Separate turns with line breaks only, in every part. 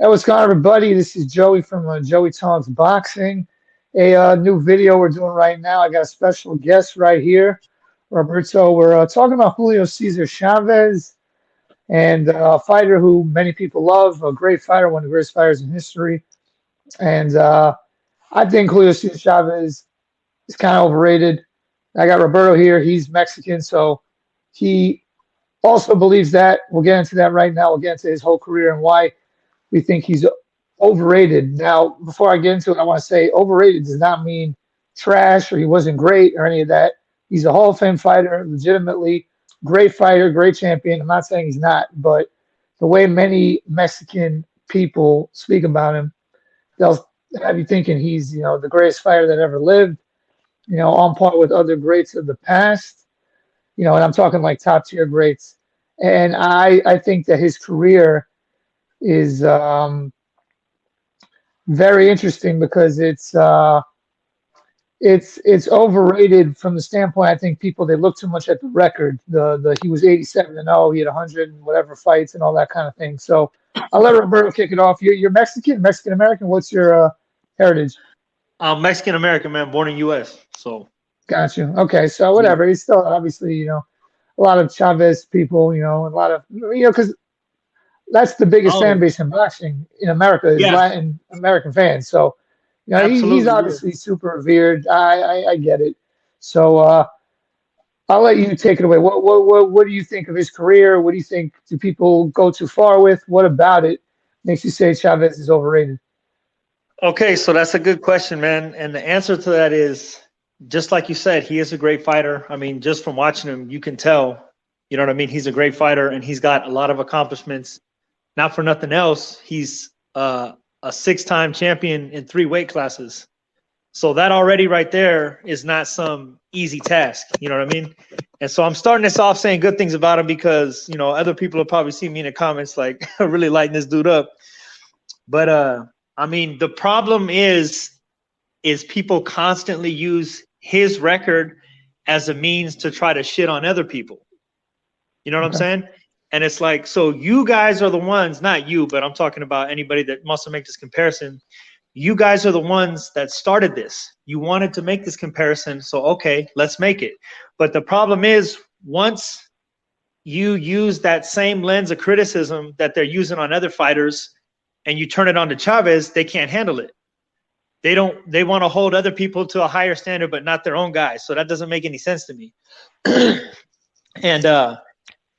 Hey, what's going on, everybody? This is Joey from Joey Talks Boxing. A new video we're doing right now. I got a special guest right here, Roberto. We're talking about Julio Cesar Chavez, and a fighter who many people love, a great fighter, one of the greatest fighters in history. And I think Julio Cesar Chavez is kind of overrated. I got Roberto here. He's Mexican, so he also believes that. We'll get into that right now. We'll get into his whole career and why we think he's overrated. Now, before I get into it, I want to say overrated does not mean trash or he wasn't great or any of that. He's a Hall of Fame fighter, legitimately great fighter, great champion. I'm not saying he's not, but the way many Mexican people speak about him, they'll have you thinking he's, the greatest fighter that ever lived, on par with other greats of the past, and I'm talking like top tier greats. And I think that his career is very interesting because it's overrated from the standpoint. I think people they look too much at the record. The he was 87-0. He had 100 and whatever fights and all that kind of thing. So I'll let Roberto kick it off. You're Mexican, Mexican American. What's your heritage?
I'm Mexican American, man, born in U.S. So
got you. Okay, so whatever. He's still obviously a lot of Chavez people. A lot of because that's the biggest fan base in boxing in America is Latin American fans. So, he's obviously super revered. I get it. So I'll let you take it away. What do you think of his career? What do you think? Do people go too far with? What about it makes you say Chavez is overrated?
Okay, so that's a good question, man. And the answer to that is just like you said, he is a great fighter. I mean, just from watching him, you can tell. You know what I mean? He's a great fighter, and he's got a lot of accomplishments. Not for nothing else, he's a 6-time champion in 3 weight classes. So that already right there is not some easy task. You know what I mean? And so I'm starting this off saying good things about him because, other people will probably see me in the comments like really lighting this dude up. But, I mean, the problem is people constantly use his record as a means to try to shit on other people. You know what I'm saying? And it's like, so you guys are the ones, not you, but I'm talking about anybody that wants to make this comparison. You guys are the ones that started this. You wanted to make this comparison. So, okay, let's make it. But the problem is once you use that same lens of criticism that they're using on other fighters and you turn it on to Chavez, they can't handle it. They want to hold other people to a higher standard, but not their own guys. So that doesn't make any sense to me. And,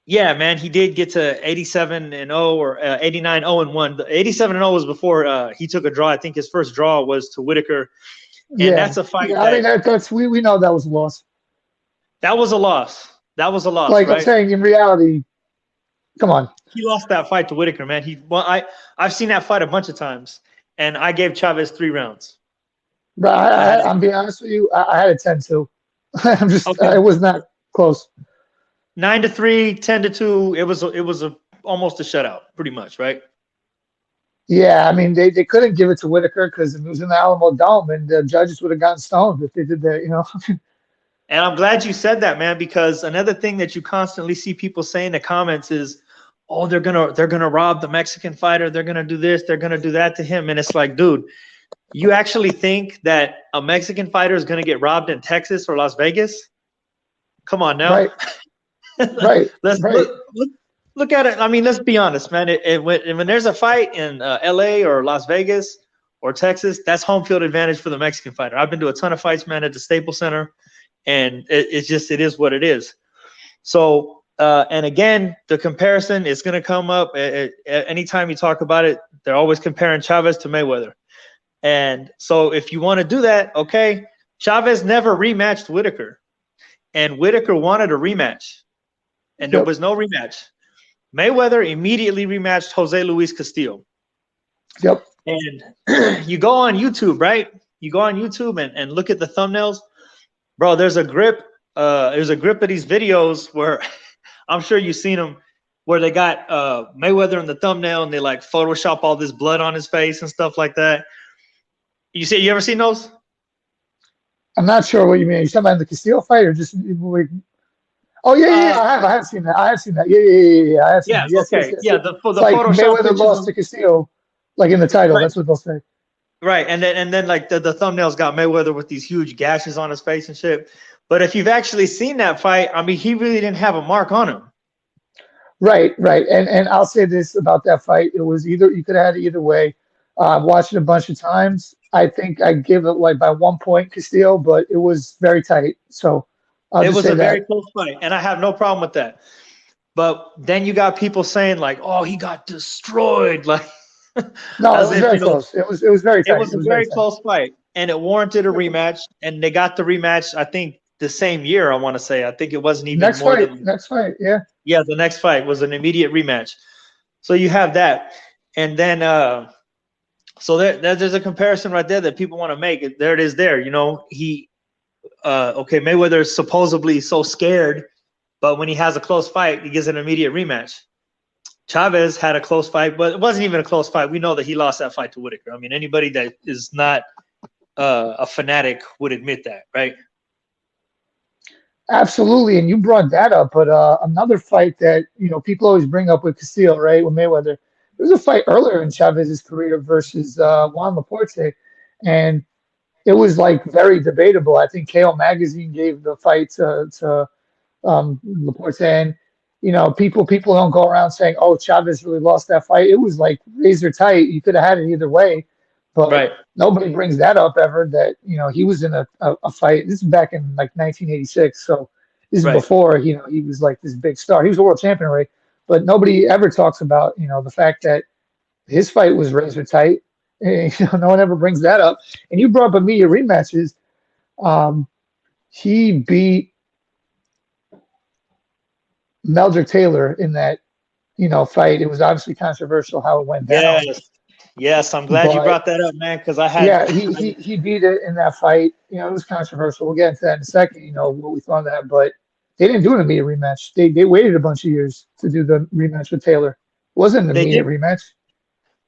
yeah, man, he did get to 87-0 or 89-0-1. The 87-0 was before he took a draw. I think his first draw was to Whitaker, and that's a fight.
Yeah, I mean, that's we know that was a loss.
That was a loss. That was a loss.
Like
right?
I'm saying, in reality, come on.
He lost that fight to Whitaker, man. I've seen that fight a bunch of times, and I gave Chavez 3 rounds.
But I'm being honest with you, I had a 10-2. I'm just it was not close.
9-3, 10-2. It was almost a shutout, pretty much, right?
Yeah, I mean they couldn't give it to Whitaker because it was in the Alamo Dome, and the judges would have gotten stoned if they did that,
And I'm glad you said that, man, because another thing that you constantly see people say in the comments is, "Oh, they're gonna rob the Mexican fighter. They're gonna do this. They're gonna do that to him." And it's like, dude, you actually think that a Mexican fighter is gonna get robbed in Texas or Las Vegas? Come on now.
Right. Right.
Look at it. I mean, let's be honest, man. When there's a fight in LA or Las Vegas or Texas, that's home field advantage for the Mexican fighter. I've been to a ton of fights, man, at the Staples Center, and it is what it is. So, and again, the comparison is going to come up anytime you talk about it. They're always comparing Chavez to Mayweather. And so if you want to do that, okay, Chavez never rematched Whitaker, and Whitaker wanted a rematch. And there was no rematch. Mayweather immediately rematched Jose Luis Castillo.
Yep.
And you go on YouTube, right? You go on YouTube and look at the thumbnails. Bro, there's a grip. There's a grip of these videos where I'm sure you've seen them, where they got Mayweather in the thumbnail and they like Photoshop all this blood on his face and stuff like that. You ever seen those?
I'm not sure what you mean. Are you talking about the Castillo fight or just like? Oh yeah, I have seen that. I have seen that. Yeah. I have seen that. Yes,
okay.
yes.
Yeah, the
like
Photoshop
Mayweather lost to Castillo. like in the title.
Right.
That's what they'll say.
Right, and then like the thumbnails got Mayweather with these huge gashes on his face and shit. But if you've actually seen that fight, I mean, he really didn't have a mark on him.
Right, right. And I'll say this about that fight. It was either you could have had it either way. I've watched it a bunch of times. I think I give it like by 1 point Castillo, but it was very tight. So I'll
It
just
was
say
a very
that.
close fight, and I have no problem with that. But then you got people saying like, "Oh, he got destroyed," like
No, it
as
was
if
very close. It was very
it
tight.
was
It
a
was very
very
tight.
close fight, and it warranted a rematch. And they got the rematch, I think, the same year. I want to say, I think it wasn't even more than
Next fight, yeah.
yeah. The next fight was an immediate rematch. So you have that, and then so there's a comparison right there that people want to make. There it is. There, you know, okay, Mayweather is supposedly so scared, but when he has a close fight, he gets an immediate rematch. Chavez had a close fight, but it wasn't even a close fight. We know that he lost that fight to Whitaker. I mean, anybody that is not a fanatic would admit that, right?
Absolutely, and you brought that up, but another fight that people always bring up with Castillo, right, with Mayweather. There was a fight earlier in Chavez's career versus Juan Laporte, and it was like very debatable. I think KO Magazine gave the fight to Laporte, and people don't go around saying, "Oh, Chavez really lost that fight." It was like razor tight. You could have had it either way, but
Right,
nobody brings that up ever. That he was in a fight. This is back in like 1986, so this is
right.
before he was like this big star. He was a world champion, right? But nobody ever talks about the fact that his fight was razor tight. No one ever brings that up. And you brought up immediate rematches. Um, he beat Meldrick Taylor in that fight. It was obviously controversial how it went down,
Yes, yes. I'm glad you
but
brought that up, man, because I had.
yeah, he beat it in that fight. It was controversial. We'll get into that in a second. What we thought of that, but they didn't do an immediate rematch. They waited a bunch of years to do the rematch with Taylor. It wasn't an
They
immediate
did.
rematch.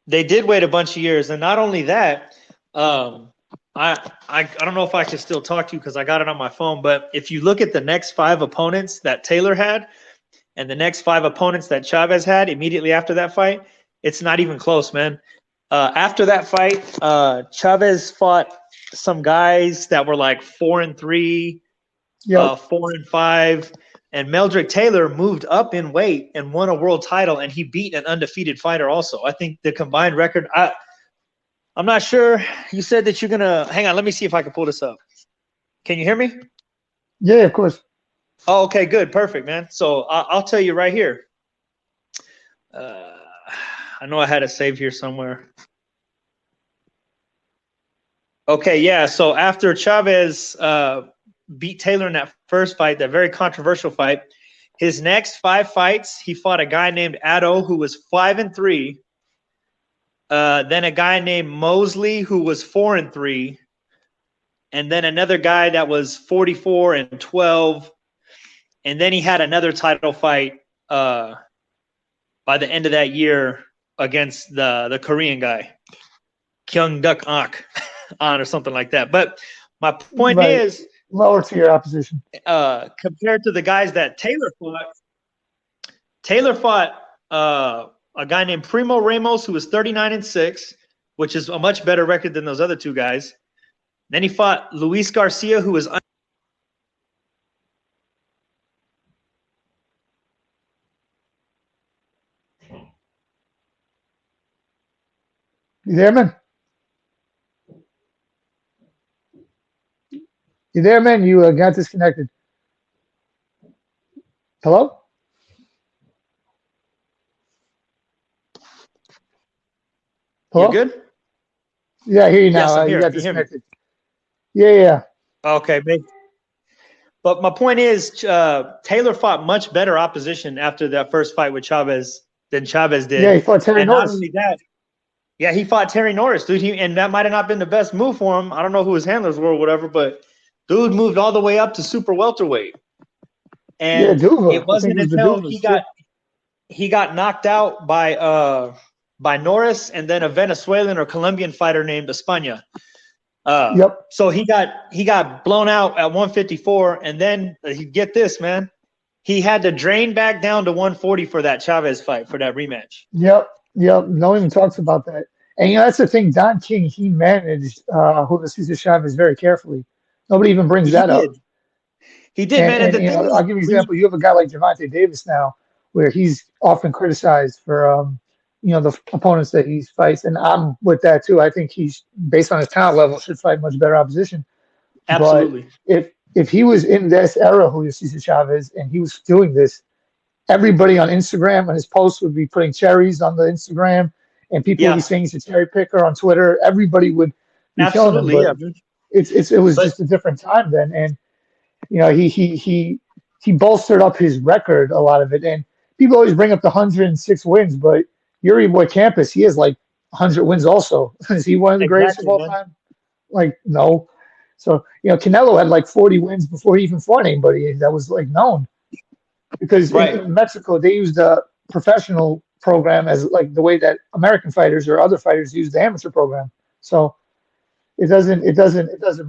They did wait a bunch of years, and not only that, um, I don't know if I can still talk to you because I got it on my phone. But if you look at the next 5 opponents that Taylor had, and the next 5 opponents that Chavez had immediately after that fight, it's not even close, man. After that fight, Chavez fought some guys that were like 4-3,
Yep.
4-5, and Meldrick Taylor moved up in weight and won a world title, and he beat an undefeated fighter also. I think the combined record, I'm not sure. You said that you're gonna hang on. Let me see if I can pull this up. Can you hear me?
Yeah, of course.
Oh, okay, good, perfect, man. So I'll tell you right here. I know I had it saved here somewhere. Okay, yeah. So after Chavez beat Taylor in that first fight, that very controversial fight, his next 5 fights, he fought a guy named Addo who was 5-3. Then a guy named Mosley who was 4-3, and then another guy that was 44-12. And then he had another title fight by the end of that year against the Korean guy, Kyung Duk Ak, on or something like that. But my point
Right.
is,
Lower tier opposition.
compared to the guys that Taylor fought a guy named Primo Ramos who was 39-6, which is a much better record than those other 2 guys. Then he fought Luis Garcia, who was
You there, man? You there, man? You got disconnected. Hello?
You're
Hello?
good?
Yeah, I hear you
Yes,
now.
I'm
You
here.
got
Can you hear me?
disconnected. Yeah.
Okay, but my point is, Taylor fought much better opposition after that first fight with Chavez than Chavez
Yeah,
did.
he fought Terry
And not
Norris.
only that, yeah, he fought Terry Norris, dude. And that might have not been the best move for him. I don't know who his handlers were or whatever, but dude moved all the way up to super welterweight.
Yeah,
And it
Duva. I think it
wasn't
was the
until
Duvas. Yeah.
he got knocked out by Norris and then a Venezuelan or Colombian fighter named Espana.
Yep.
So he got blown out at 154, and then get this, man, he had to drain back down to 140 for that Chavez fight, for that rematch.
Yep. No one even talks about that. And that's the thing. Don King, he managed Julio Cesar Chavez very carefully. Nobody even brings
He
that up.
did. He did, man. And
And
the thing
I'll
is,
give you an example. You have a guy like Gervonta Davis now, where he's often criticized for the opponents that he fights, and I'm with that too. I think he's based on his talent level should fight much better opposition. But
absolutely.
if he was in this era, Julio Cesar Chavez, and he was doing this, everybody on Instagram and his posts would be putting cherries on the Instagram, and people would be
Yeah,
saying he's a cherry picker on Twitter. Everybody would be killing him,
absolutely.
but
Yeah.
it was
But
just a different time then, and he bolstered up his record a lot of it, and people always bring up the 106 wins, but Yuri Boy Campus, he has like 100 wins also. Is he one of the greatest of
exactly,
all
man.
time? Like no. So Canelo had like 40 wins before he even fought anybody that was like known because
Right.
in Mexico they use the professional program as like the way that American fighters or other fighters use the amateur program. So it doesn't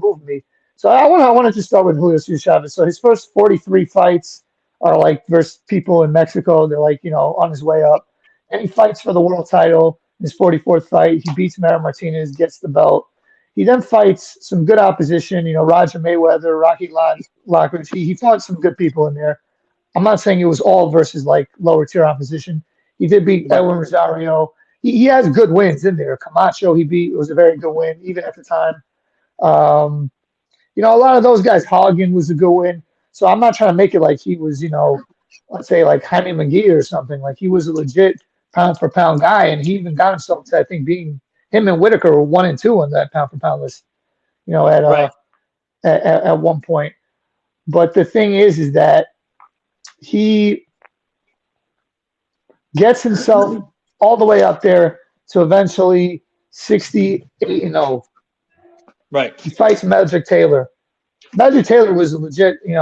move me. So I wanted to start with Julio Cesar Chavez. So his first 43 fights are like versus people in Mexico. They're like on his way up, and he fights for the world title. His 44th fight, he beats Mara Martinez, gets the belt. He then fights some good opposition. Roger Mayweather, Rocky Lockridge. He fought some good people in there. I'm not saying it was all versus like lower tier opposition. He did beat
Right.
Edwin Rosario. He has good wins in there. Camacho he beat. It was a very good win even at the time. Um, a lot of those guys. Hagen was a good win. So I'm not trying to make it like he was let's say like Jaime McGee or something. Like he was a legit pound for pound guy, and he even got himself to I think being him and Whitaker were 1 and 2 on that pound for pound list. At
Right.
at one point. But the thing is that he gets himself all the way up there to eventually 68-0.
Right.
He fights Magic Taylor. Magic Taylor was a legit, he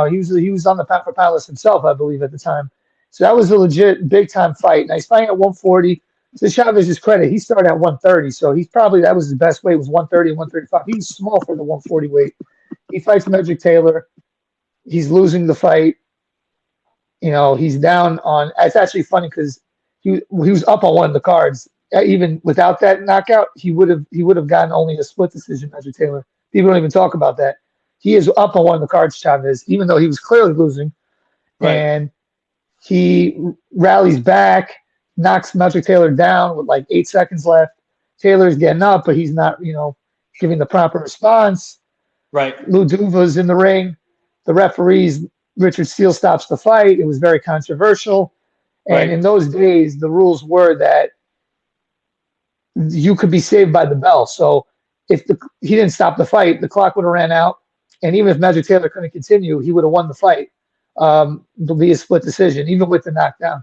was on the pound for pound list himself, I believe, at the time. So that was a legit big time fight. Now he's fighting at 140. To Chavez's credit, he started at 130, so he's probably that was his best weight was 130 and 135. He's small for the 140 weight. He fights Magic Taylor. He's losing the fight. He's down on. It's actually funny because he was up on one of the cards. Even without that knockout, he would have gotten only a split decision. Magic Taylor. People don't even talk about that. He is up on one of the cards, Chavez, even though he was clearly losing,
Right.
and he rallies back, knocks Magic Taylor down with like 8 seconds left. Taylor's getting up, but he's not, giving the proper response.
Right.
Lou Duva's in the ring. The referees, Richard Steele stops the fight. It was very controversial. And
Right.
in those days, the rules were that you could be saved by the bell. So if he didn't stop the fight, the clock would have ran out. And even if Magic Taylor couldn't continue, he would have won the fight. It'll be a split decision, even with the knockdown.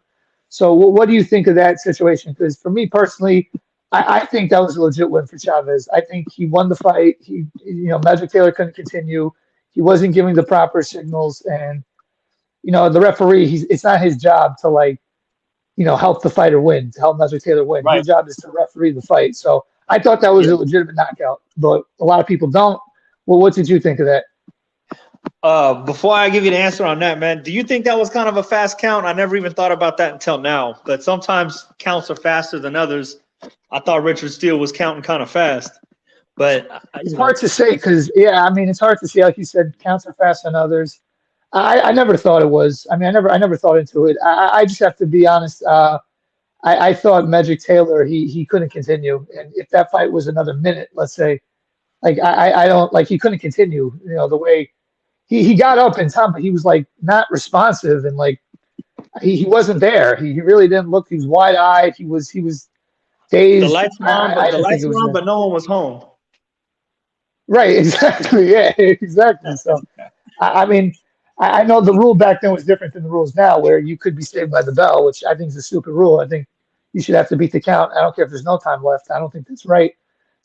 So what do you think of that situation? Because for me personally, I think that was a legit win for Chavez. I think he won the fight. Magic Taylor couldn't continue. He wasn't giving the proper signals, and the referee. It's not his job to help the fighter win, to help Magic Taylor win.
Right.
His job is to referee the fight. So I thought that was
Yeah.
a legitimate knockout, but a lot of people don't. Well, what did you think of that?
Before I give you the answer on that, man, do you think that was kind of a fast count? I never even thought about that until now. But sometimes counts are faster than others. I thought Richard Steele was counting kind of fast, but
It's hard to say because, it's hard to see. Like you said, counts are faster than others. I never thought it was. I never thought into it. I just have to be honest. I thought Magic Taylor, he couldn't continue, and if that fight was another minute, let's say, like I don't like he couldn't continue. The way he got up in time, but he was like not responsive and like he wasn't there. He really didn't look. He was wide eyed. He was dazed.
the lights were on,
I
but
didn't think it was there.
but no one was home.
Right, exactly. Yeah, exactly. So, I know the rule back then was different than the rules now, where you could be saved by the bell, which I think is a stupid rule. I think you should have to beat the count. I don't care if there's no time left. I don't think that's right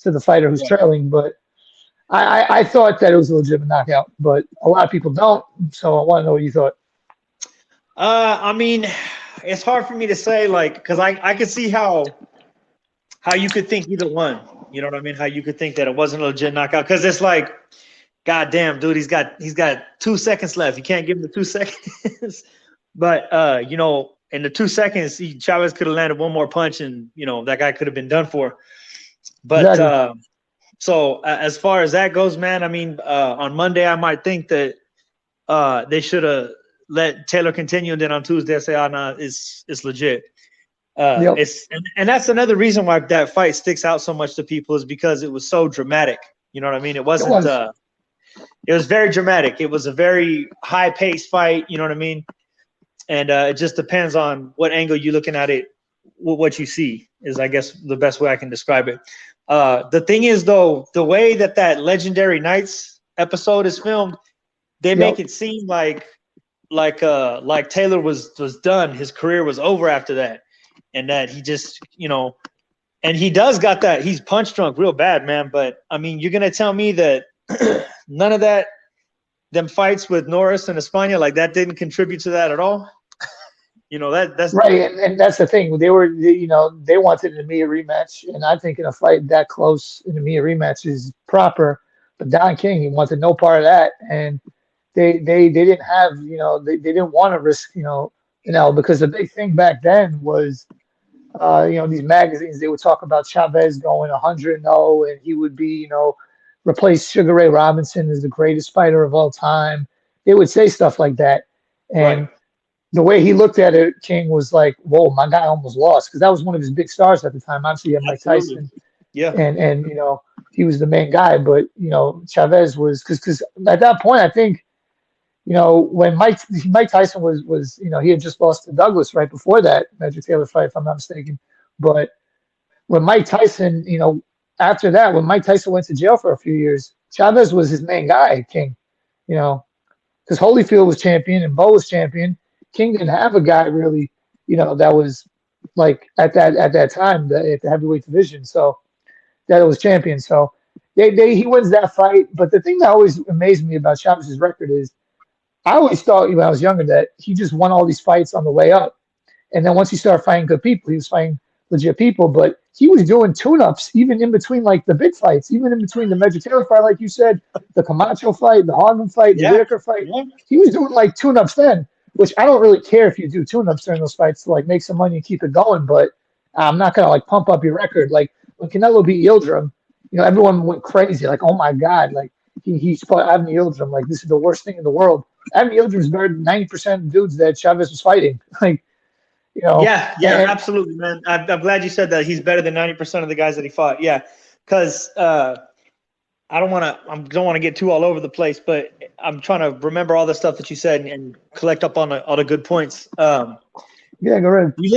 to the fighter who's trailing. But I thought that it was a legitimate knockout, but a lot of people don't. So I want to know what you thought.
It's hard for me to say, like, because I could see how you could think either one. You know what I mean? How you could think that it wasn't a legit knockout, because it's like, God damn, dude, he's got 2 seconds left. You can't give him the 2 seconds. But in the 2 seconds, Chavez could have landed one more punch, and that guy could have been done for. But
Exactly.
so as far as that goes, man, I mean, on Monday I might think that they should have let Taylor continue, and then on Tuesday I say, "Oh no, it's legit."
Yep.
It's and that's another reason why that fight sticks out so much to people is because it was so dramatic. You know what I mean? It
It
wasn't.
was.
It was very dramatic. It was a very high paced fight. You know what I mean? And it just depends on what angle you're looking at it. What you see is, I guess, the best way I can describe it. The thing is, though, the way that Legendary Nights episode is filmed, they make
Yep.
it seem like Taylor was done. His career was over after that, and that he just, and he does got that. He's punch drunk real bad, man. But I mean, you're gonna tell me that none of that, them fights with Norris and Espana, like that didn't contribute to that at all? That's
Right, and that's the thing. They wanted an EMEA rematch, and I think in a fight that close, an EMEA rematch is proper. But Don King, he wanted no part of that, and they didn't have, they didn't want to risk, because the big thing back then was, these magazines, they would talk about Chavez going 100-0, and he would be, replace Sugar Ray Robinson as the greatest fighter of all time. They would say stuff like that,
right.
and the way he looked at it, King was like, "Whoa, my guy almost lost," because that was one of his big stars at the time. Obviously, he had Mike
Absolutely.
Tyson,
Yeah.
and he was the main guy. But Chavez was because at that point, I think when Mike Tyson was he had just lost to Douglas right before that Magic Taylor fight, if I'm not mistaken. But when Mike Tyson, after that, when Mike Tyson went to jail for a few years, Chavez was his main guy, King. Because Holyfield was champion and Bo was champion. King didn't have a guy really, that was like at that time at the heavyweight division. So that was champion. So he wins that fight. But the thing that always amazed me about Chavez's record is I always thought when I was younger that he just won all these fights on the way up. And then once he started fighting good people, he was fighting legit people. But he was doing tune-ups even in between like the big fights, even in between the Major Taylor fight, like you said, the Camacho fight, the Hardman fight, the
Yeah.
Whitaker fight.
Yeah.
He was doing like tune-ups then, which I don't really care if you do tune-ups during those fights to like make some money and keep it going. But I'm not gonna like pump up your record. Like when Canelo beat Yildirim, everyone went crazy, like, oh my God, like he fought Avni Yildirim, like this is the worst thing in the world. Avni Yildirim is better than 90% of dudes that Chavez was fighting. Like,
Yeah,
and
absolutely, man. I'm glad you said that. He's better than 90% of the guys that he fought. Yeah, because I don't want to get too all over the place, but I'm trying to remember all the stuff that you said and collect up on all the good points.
yeah, go ahead.
We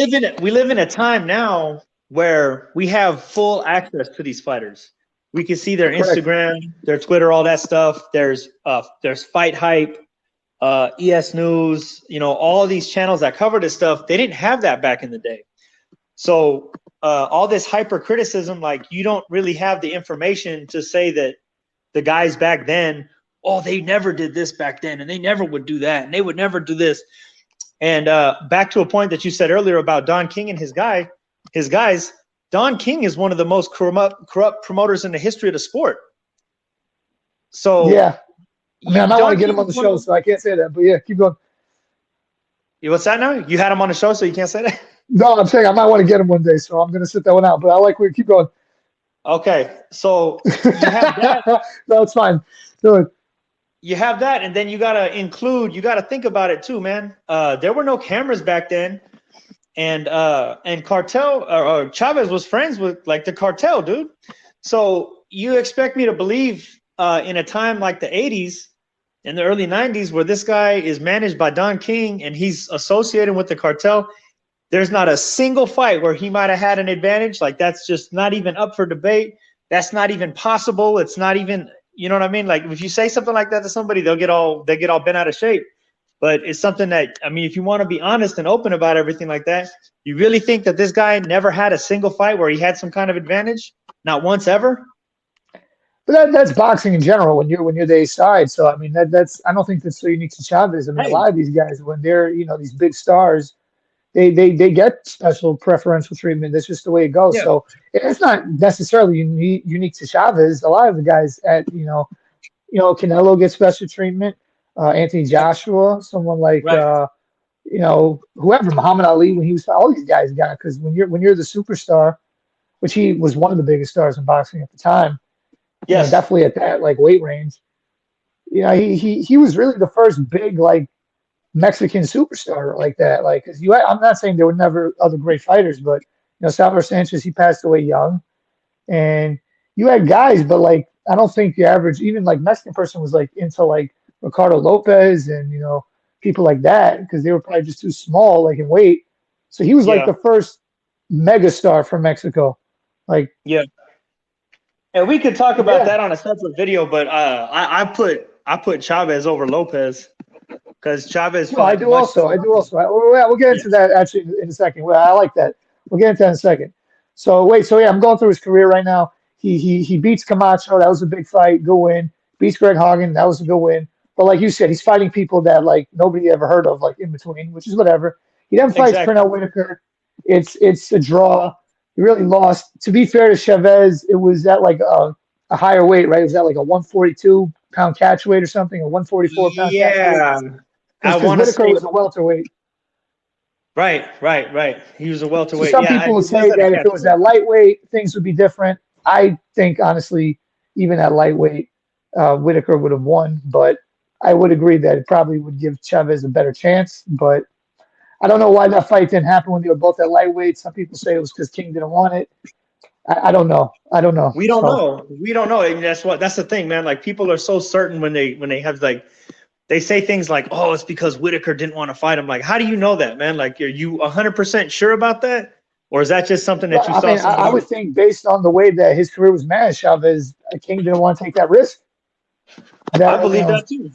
live in a time now where we have full access to these fighters. We can see their
Correct.
Instagram, their Twitter, all that stuff. There's Fight Hype, ES News, all these channels that cover this stuff. They didn't have that back in the day. So all this hyper criticism, like you don't really have the information to say that the guys back then, oh, they never did this back then, and they never would do that, and they would never do this. And back to a point that you said earlier about Don King and his guys. Don King is one of the most corrupt promoters in the history of the sport. So
Yeah. I mean, I might want to get
King
him on the show, so I can't say that. But yeah, keep going.
What's that now? You had him on the show, so you can't say that?
No, I'm saying I might want to get him one day, so I'm going to sit that one out. But I like where you keep going.
Okay, so you have that.
No, it's fine. Do it.
You have that, and then you got to think about it too, man. There were no cameras back then. And Cartel or Chavez was friends with like the cartel, dude. So you expect me to believe in a time like the 80s and the early 90s where this guy is managed by Don King and he's associated with the cartel, there's not a single fight where he might have had an advantage. Like that's just not even up for debate. That's not even possible. It's not even, you know what I mean? Like if you say something like that to somebody, they get all bent out of shape. But it's something that, I mean, if you want to be honest and open about everything like that, you really think that this guy never had a single fight where he had some kind of advantage? Not once ever?
But that's boxing in general when you're the A side. So I mean that's I don't think that's so unique to Chavez. I mean a lot of these guys when they're these big stars, they get special preferential treatment. That's just the way it goes.
Yeah.
So it's not necessarily unique to Chavez. A lot of the guys at Canelo gets special treatment. Anthony Joshua, someone like
Right.
whoever, Muhammad Ali when he was all these guys got it because when you're the superstar, which he was one of the biggest stars in boxing at the time. You know,
Yes.
definitely at that like weight range. You know, he was really the first big like Mexican superstar like that. Like, cause I'm not saying there were never other great fighters, but you know, Salvador Sanchez, he passed away young, and you had guys, but like I don't think the average, even like Mexican person, was like into like Ricardo Lopez and you know people like that because they were probably just too small, like in weight. So he was like
Yeah.
the first megastar from Mexico. Like,
Yeah. And we could talk about
yeah,
that on a separate video, but I put Chavez over Lopez because Chavez
no, I
fought
do
much.
also. I do also. We'll get
Yeah.
into that actually in a second. Well, I like that. We'll get into that in a second. So wait, so yeah, I'm going through his career right now. He beats Camacho. That was a big fight. Good win. Beats Greg Hagen. That was a good win. But like you said, he's fighting people that like nobody ever heard of, like in between, which is whatever. He then fights
Exactly.
Pernell Whitaker. It's a draw. He really lost. To be fair to Chavez, it was at like a higher weight, right? It was at like a 142-pound catch weight or something, a 144-pound catch weight.
Yeah. I
Because
want to
Whitaker
say
was a welterweight.
right. He was a
So
welterweight.
some
Yeah,
people would
he was
say
at a
that if it
catch
was
weight.
at lightweight, things would be different. I think honestly, even at lightweight, Whitaker would have won. But I would agree that it probably would give Chavez a better chance. But I don't know why that fight didn't happen when they were both at lightweight. Some people say it was because King didn't want it. I don't know. I don't know.
We don't
So
know. We don't know. And that's the thing, man. Like people are so certain when they have like they say things like, "Oh, it's because Whitaker didn't want to fight him." Like, how do you know that, man? Like, are you 100% sure about that, or is that just something that
well,
you
I
saw
mean, I
somebody?
would think based on the way that his career was managed, Chavez King didn't want to take that risk.
I
That you
believe
know,
that too.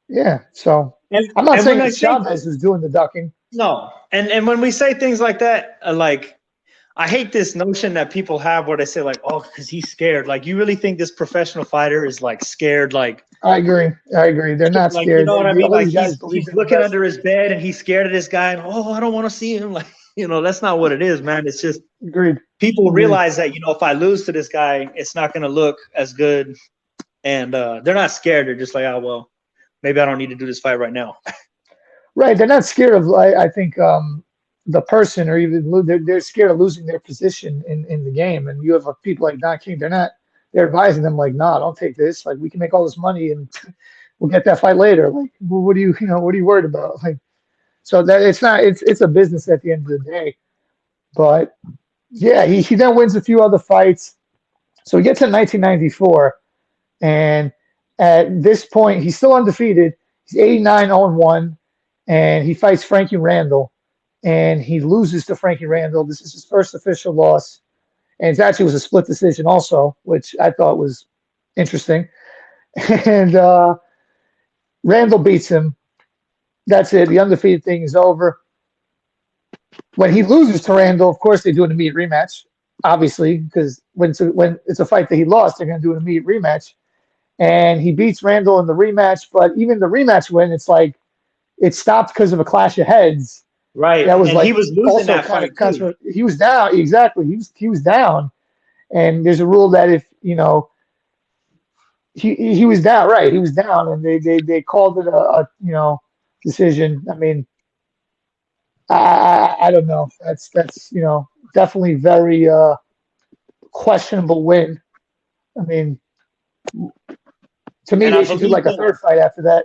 yeah. So
And
I'm not
and
saying
when I
it's
say
Chavez who's doing the ducking.
no, and when we say things like that, like I hate this notion that people have where they say like, "Oh, because he's scared." Like, you really think this professional fighter is like scared?
I agree. I agree. They're not
Like, you
scared.
know what I mean?
All
Like
these guys believe
he's
they're the
looking
best.
under his bed and he's scared of this guy. And I don't want to see him. Like, that's not what it is, man. It's just
Agreed.
people
Agreed.
realize that if I lose to this guy, it's not going to look as good. And they're not scared. They're just like, oh well, maybe I don't need to do this fight right now.
Right. They're not scared of, I think, the person, or even they're scared of losing their position in the game. And you have people like Don King. They're advising them like, nah, don't take this. Like, we can make all this money and we'll get that fight later. Like, what do what are you worried about? Like, so that it's not, it's a business at the end of the day. But yeah, he then wins a few other fights. So he gets to 1994. And at this point, he's still undefeated. He's 89-1, and he fights Frankie Randall, and he loses to Frankie Randall. This is his first official loss, and it actually was a split decision also, which I thought was interesting. And Randall beats him. That's it. The undefeated thing is over. When he loses to Randall, of course, they do an immediate rematch, obviously, because when it's a fight that he lost, they're going to do an immediate rematch. And he beats Randall in the rematch. But even the rematch win, it's like it stopped because of a clash of heads.
Right.
That was
And he
like
was losing
also
that fight too.
he was down, exactly. He was down, and there's a rule that if he was down, right? He was down, and they called it a decision. I mean, I don't know. That's definitely very questionable win. I mean, to me,
And I
they should do
believe
like a
that
third fight after that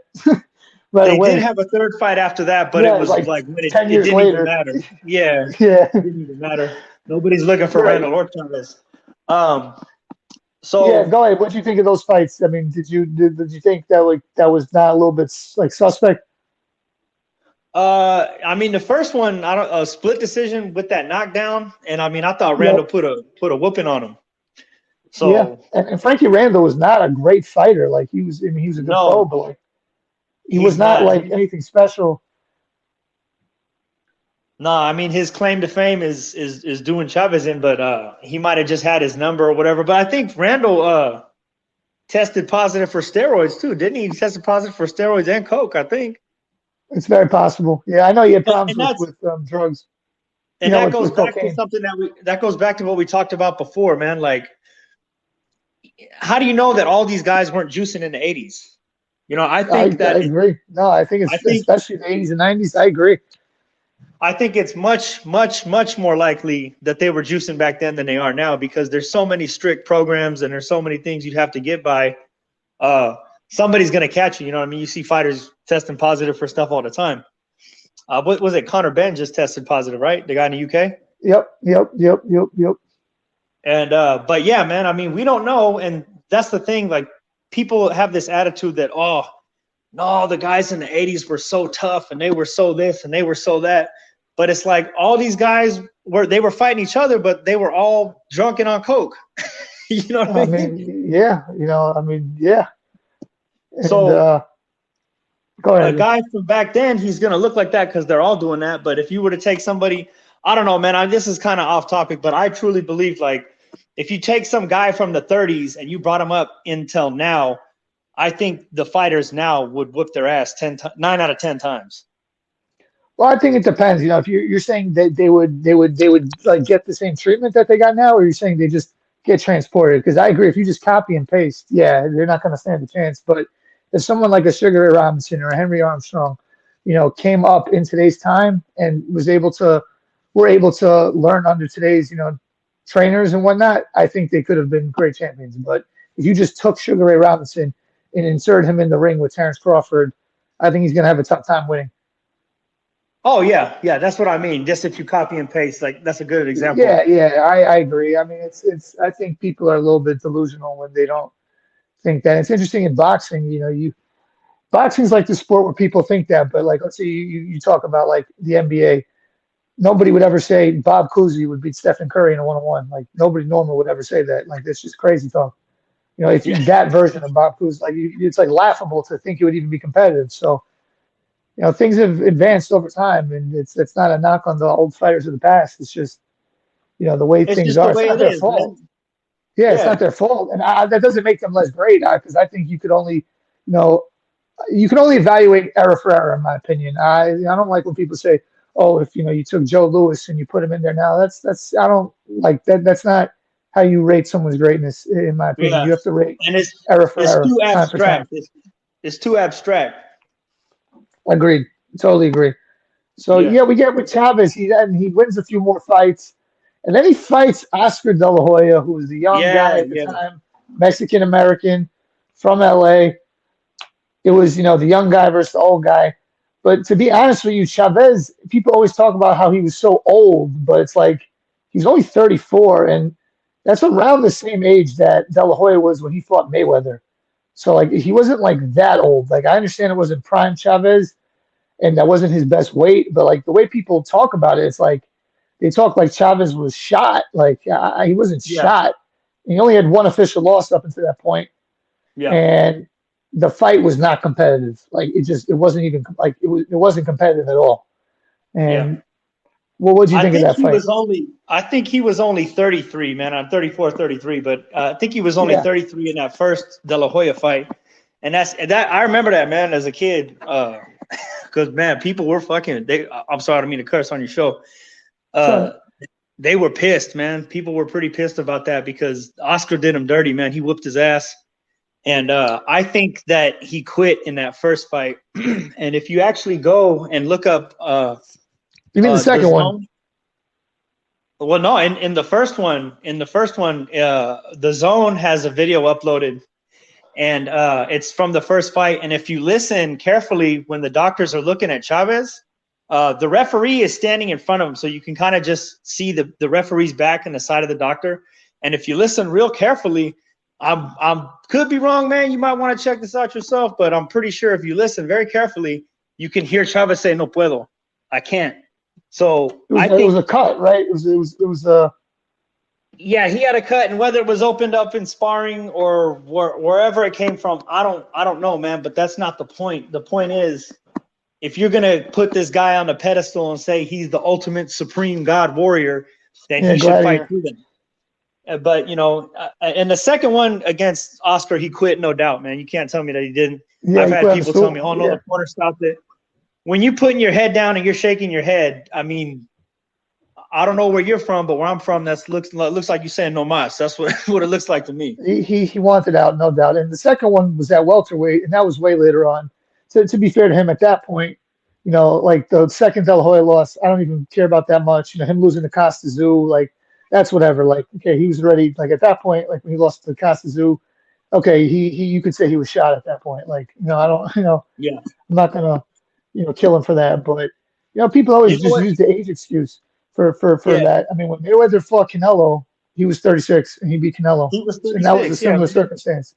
right
they did
away.
have a third fight after that, but it
Yeah,
was
like
like when it
10 years
didn't even
later.
matter. Yeah,
Yeah,
it didn't even matter. Nobody's looking for
right.
Randall or Chavez. Um,
Yeah,
so
go ahead. What do you think of those fights? I mean, did you think that like that was not a little bit like suspect?
I mean, the first one, I don't a split decision with that knockdown, and I mean, I thought Randall
Yep.
put a whooping on him.
Yeah,
So
and Frankie Randall was not a great fighter. Like he was, I mean, he was a good pro,
no,
but like he was
he's
not
not.
like anything special.
No, I mean his claim to fame is doing Chavez in, but he might have just had his number or whatever. But I think Randall tested positive for steroids too, didn't he? He tested positive for steroids and coke, I think.
It's very possible. Yeah, I know he had
And,
problems
and that's
with drugs.
and that goes
With
back to
cocaine.
something that goes back to what we talked about before, man. Like, how do you know that all these guys weren't juicing in the 80s? I
I
think that
agree. No, I think
I
it's
think
especially the 80s and 90s. I agree.
I think it's much, much, much more likely that they were juicing back then than they are now because there's so many strict programs and there's so many things you'd have to get by. Somebody's going to catch you. You know what I mean? You see fighters testing positive for stuff all the time. What was it? Conor Benn just tested positive, right? The guy in the UK?
Yep.
And but yeah, man, I mean, we don't know. And that's the thing. Like, people have this attitude that, oh, no, the guys in the 80s were so tough and they were so this and they were so that. But it's like all these guys were fighting each other, but they were all drunk and on coke. You know what I mean?
Yeah. Yeah. And,
So
go ahead.
a guy from back then, he's going to look like that because they're all doing that. But if you were to take somebody, I don't know, man, this is kind of off topic, but I truly believe, like, if you take some guy from the 30s and you brought him up until now, I think the fighters now would whoop their ass 9 out of 10 times.
Well, I think it depends. You know, if you're saying that they would like get the same treatment that they got now, or you're saying they just get transported? Because I agree, if you just copy and paste, yeah, they're not going to stand a chance. But if someone like a Sugar Ray Robinson or a Henry Armstrong, you know, came up in today's time and were able to learn under today's, you know, trainers and whatnot, I think they could have been great champions. But if you just took Sugar Ray Robinson and insert him in the ring with Terrence Crawford, I think he's going to have a tough time winning.
Oh, yeah, that's what I mean. Just if you copy and paste, like, that's a good example.
Yeah, I agree. I mean, I think people are a little bit delusional when they don't think that. It's interesting in boxing, you know, boxing's like the sport where people think that, but like, let's say you talk about like the NBA, nobody would ever say Bob Cousy would beat Stephen Curry in a one-on-one. Like, nobody normal would ever say that. Like, that's just crazy talk. You know, if that version of Bob Cousy, like, it's like laughable to think it would even be competitive. So, you know, things have advanced over time, and it's not a knock on the old fighters of the past. It's just, you know, the way things are. It's not their fault. Yeah, it's not their fault, and that doesn't make them less great. Because I think you can only evaluate era for era, in my opinion. I don't like when people say, "Oh, if you took Joe Louis and you put him in there now," that's I don't like that. That's not how you rate someone's greatness, in my opinion. Yeah. You have to rate era for era.
It's too abstract. It's too abstract.
Agreed. Totally agree. So yeah, we get with Chavez. He wins a few more fights, and then he fights Oscar De La Hoya, who was the young guy at the time, Mexican American from LA. It was the young guy versus the old guy. But to be honest with you, Chavez, people always talk about how he was so old, but it's like he's only 34, and that's around the same age that De La Hoya was when he fought Mayweather. So, like, he wasn't, like, that old. Like, I understand it wasn't prime Chavez, and that wasn't his best weight, but, like, the way people talk about it, it's like they talk like Chavez was shot. Like, he wasn't shot. He only had one official loss up until that point. Yeah. And the fight was not competitive. Like, it wasn't even, like, it wasn't competitive at all. And what would you think of that fight?
I think he was only 33, man. I'm 34, 33, but I think he was only 33 in that first De La Hoya fight. And that I remember that, man, as a kid. Because, man, people were I'm sorry, I don't mean to curse on your show. They were pissed, man. People were pretty pissed about that because Oscar did him dirty, man. He whooped his ass. And I think that he quit in that first fight. And if you actually go and look up
you mean the second one?
Well, no. In the first one, the Zone has a video uploaded, and it's from the first fight. And if you listen carefully, when the doctors are looking at Chavez, the referee is standing in front of him, so you can kind of just see the referee's back and the side of the doctor. And if you listen real carefully, I'm could be wrong, man. You might want to check this out yourself, but I'm pretty sure if you listen very carefully, you can hear Chavez say "No puedo," I can't. So I think
it was a cut, right? It was a.
Yeah, he had a cut, and whether it was opened up in sparring or wherever it came from, I don't know, man. But that's not the point. The point is, if you're gonna put this guy on a pedestal and say he's the ultimate supreme God warrior, then he should fight through them. But in the second one against Oscar, he quit, no doubt, man. You can't tell me that he didn't.
Yeah,
I've had people tell me, "Oh no, the corner stopped it." When you're putting your head down and you're shaking your head, I mean, I don't know where you're from, but where I'm from, that looks like you're saying no mas. That's what it looks like to me.
He wanted out, no doubt. And the second one was at welterweight, and that was way later on. To be fair to him, at that point, like the second De La Hoya loss, I don't even care about that much. Him losing to Costa Zoo, like that's whatever. Like, okay, he was ready. Like at that point, like when he lost to Costa Zoo, okay, he you could say he was shot at that point. Like, I don't,
Yeah.
I'm not gonna, kill him for that. But people always
You know
just
what?
use the age excuse for
Yeah,
that. I mean, when Mayweather fought Canelo, he was 36 and he beat Canelo,
he was
and that was a
36. Yeah,
similar circumstance.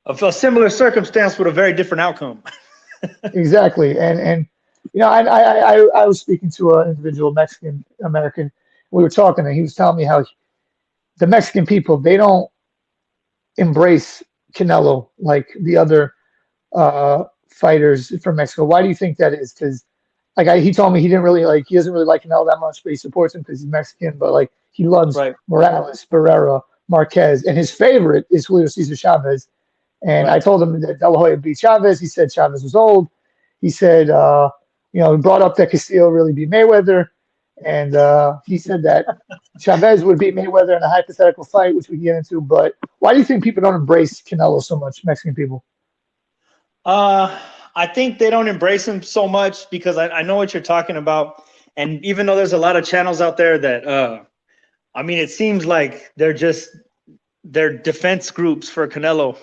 a similar circumstance with a very different outcome.
Exactly, and I was speaking to an individual Mexican American. We were talking, and he was telling me how the Mexican people, they don't embrace Canelo like the other fighters from Mexico. Why do you think that is? Because he told me he didn't really like, he doesn't really like Canelo that much, but he supports him because he's Mexican. But like he loves
Right.
Morales, Barrera, Marquez, and his favorite is Julio Cesar Chavez. And I
Right.
told him that De La Hoya beat Chavez. He said Chavez was old. He said, he brought up that Castillo really beat Mayweather. And he said that Chavez would beat Mayweather in a hypothetical fight, which we can get into. But why do you think people don't embrace Canelo so much, Mexican people?
I think they don't embrace him so much because I know what you're talking about. And even though there's a lot of channels out there that, I mean, it seems like they're defense groups for Canelo.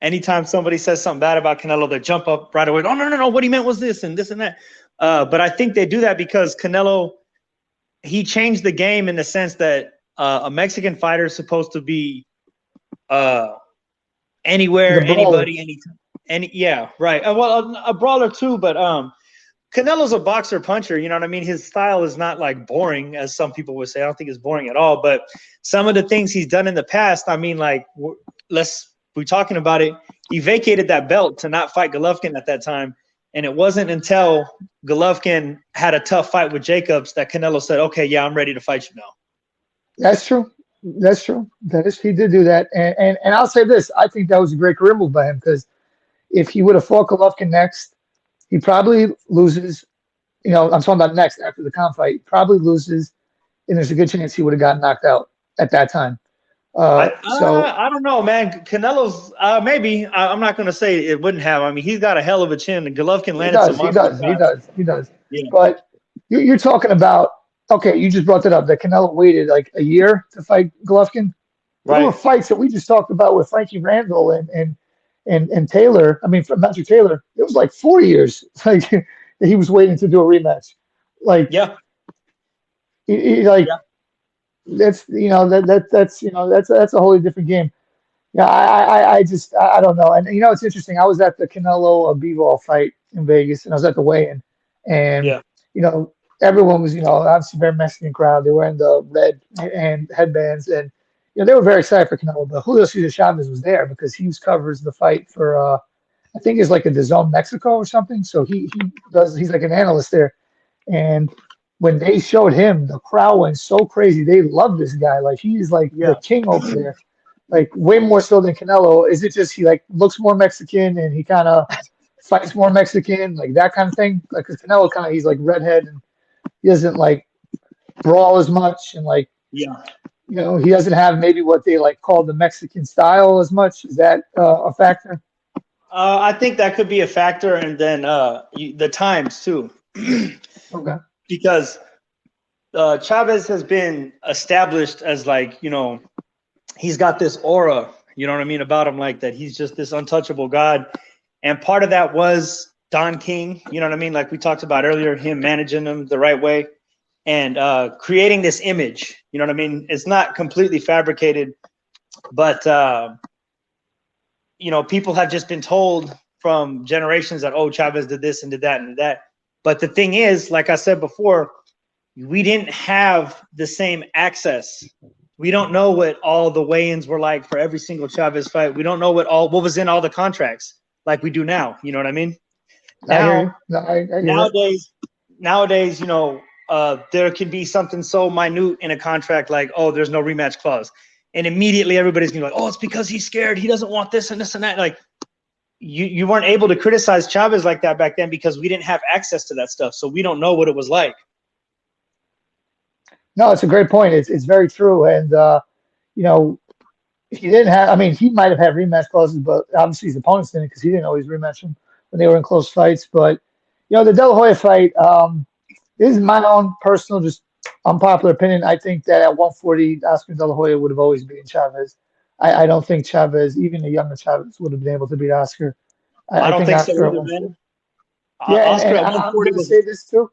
Anytime somebody says something bad about Canelo, they jump up right away. Oh, no. What he meant was this and this and that. But I think they do that because Canelo, he changed the game in the sense that a Mexican fighter is supposed to be anywhere, anybody, anytime. Yeah, right. Well, a brawler too, but Canelo's a boxer puncher. You know what I mean? His style is not like boring, as some people would say. I don't think it's boring at all. But some of the things he's done in the past, I mean, like we're talking about it. He vacated that belt to not fight Golovkin at that time, and it wasn't until Golovkin had a tough fight with Jacobs that Canelo said, "Okay, yeah, I'm ready to fight you now."
That's true. That's true. He did do that, and I'll say this: I think that was a great career move by him because if he would have fought Golovkin next, he probably loses. I'm talking about next after the comp fight. He probably loses, and there's a good chance he would have gotten knocked out at that time.
I don't know, man. Canelo's maybe. I'm not going to say it wouldn't have. I mean, he's got a hell of a chin. And Golovkin landed some monster shots.
He does.
Yeah.
But you're talking about, okay, you just brought that up, that Canelo waited like a year to fight Golovkin. There were fights that we just talked about with Frankie Randall and Taylor. I mean, from Matthew Taylor, it was like 4 years. Like he was waiting to do a rematch. Like,
yeah,
that's that's a wholly different game. Yeah, I don't know. And it's interesting. I was at the Canelo Bivol fight in Vegas, and I was at the weigh-in, and everyone was obviously very Mexican crowd. They were wearing the red and headbands, and they were very excited for Canelo. But Julio Cesar Chavez was there because he covers the fight for I think it's like a DAZN Mexico or something. So he's like an analyst there, and when they showed him, the crowd went so crazy. They love this guy. Like he's like the king over there. Like way more so than Canelo. Is it just he like looks more Mexican and he kind of fights more Mexican, like that kind of thing? Like, cause Canelo he's like redhead and he doesn't like brawl as much and like he doesn't have maybe what they like call the Mexican style as much. Is that a factor?
I think that could be a factor, and then the times too.
Okay.
Because Chavez has been established as like he's got this aura, you know what I mean, about him, like that he's just this untouchable god. And part of that was Don King, you know what I mean? Like we talked about earlier, him managing him the right way and creating this image, you know what I mean? It's not completely fabricated, but, people have just been told from generations that, oh, Chavez did this and did that and did that. But the thing is, like I said before, we didn't have the same access. We don't know what all the weigh-ins were like for every single Chavez fight. We don't know what was in all the contracts like we do now. You know what I mean? Nowadays, there can be something so minute in a contract like, oh, there's no rematch clause. And immediately everybody's going to be like, oh, it's because he's scared. He doesn't want this and this and that. Like you weren't able to criticize Chavez like that back then because we didn't have access to that stuff. So we don't know what it was like.
No, it's a great point. It's very true. And, he didn't have, I mean, he might have had rematch clauses, but obviously his opponents didn't because he didn't always rematch them when they were in close fights. But, The De La Hoya fight. This is my own personal, just unpopular opinion. I think that at 140, Oscar De La Hoya would have always beaten Chavez. I don't think Chavez, even the younger Chavez, would have been able to beat Oscar.
I
I
don't
think
think so
Oscar at
either,
140.
man.
Yeah,
Oscar
and
at
I'm
140
going to
was
say this too.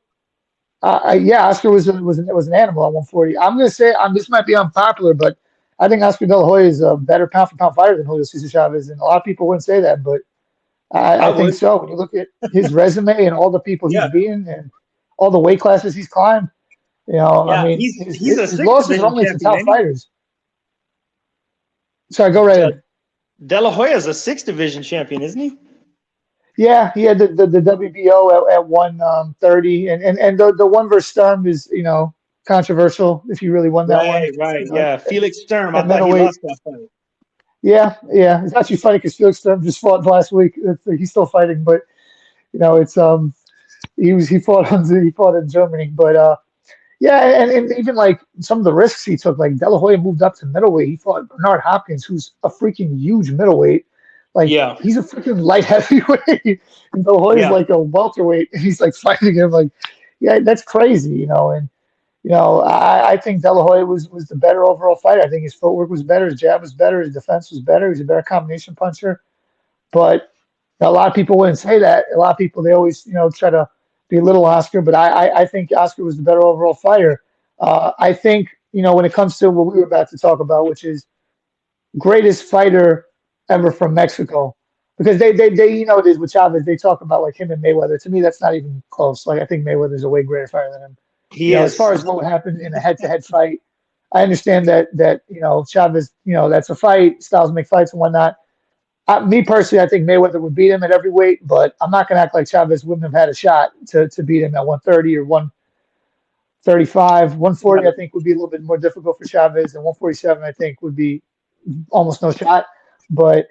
Yeah, Oscar was an animal at 140. I'm going to say this might be unpopular, but I think Oscar De La Hoya is a better pound for pound fighter than Julio Cesar Chavez, and a lot of people wouldn't say that, but
I
I think
would.
so. When you look at his resume and all the people he's
Yeah.
beaten and all the weight classes he's climbed, I
Yeah,
mean,
he's
his
he's a
his
sixth
losses are
division
only to
champion,
top
ain't he?
fighters. Sorry, go right ahead.
De La Hoya is a sixth division champion, isn't he?
Yeah, he had the WBO at 130, and the one versus Sturm is controversial if he really won that one.
Right, right. Yeah. Felix Sturm, I
At
thought he
middleweight.
lost that fight.
Yeah. It's actually funny because Felix Sturm just fought last week. He's still fighting, but it's he fought in Germany, but yeah, and even like some of the risks he took, like De La Hoya moved up to middleweight. He fought Bernard Hopkins, who's a freaking huge middleweight. Like
Yeah,
he's a freaking light heavyweight, and De La Hoya's
yeah.
like a welterweight, and he's like fighting him. Like, yeah, that's crazy. And I think De La Hoya was the better overall fighter. I think his footwork was better, his jab was better, his defense was better. He's a better combination puncher. But a lot of people wouldn't say that. A lot of people they always try to belittle Oscar, but I think Oscar was the better overall fighter. I think when it comes to what we were about to talk about, which is greatest fighter ever from Mexico, because they it is with Chavez. They talk about like him and Mayweather. To me, that's not even close. Like I think Mayweather's a way greater fighter than him.
He
As far
is.
as what would happen in a head-to-head fight, I understand that Chavez, that's a fight. Styles make fights and whatnot. Me personally, I think Mayweather would beat him at every weight, but I'm not going to act like Chavez wouldn't have had a shot to beat him at 130 or 135. 140, I think, would be a little bit more difficult for Chavez, and 147, I think, would be almost no shot. But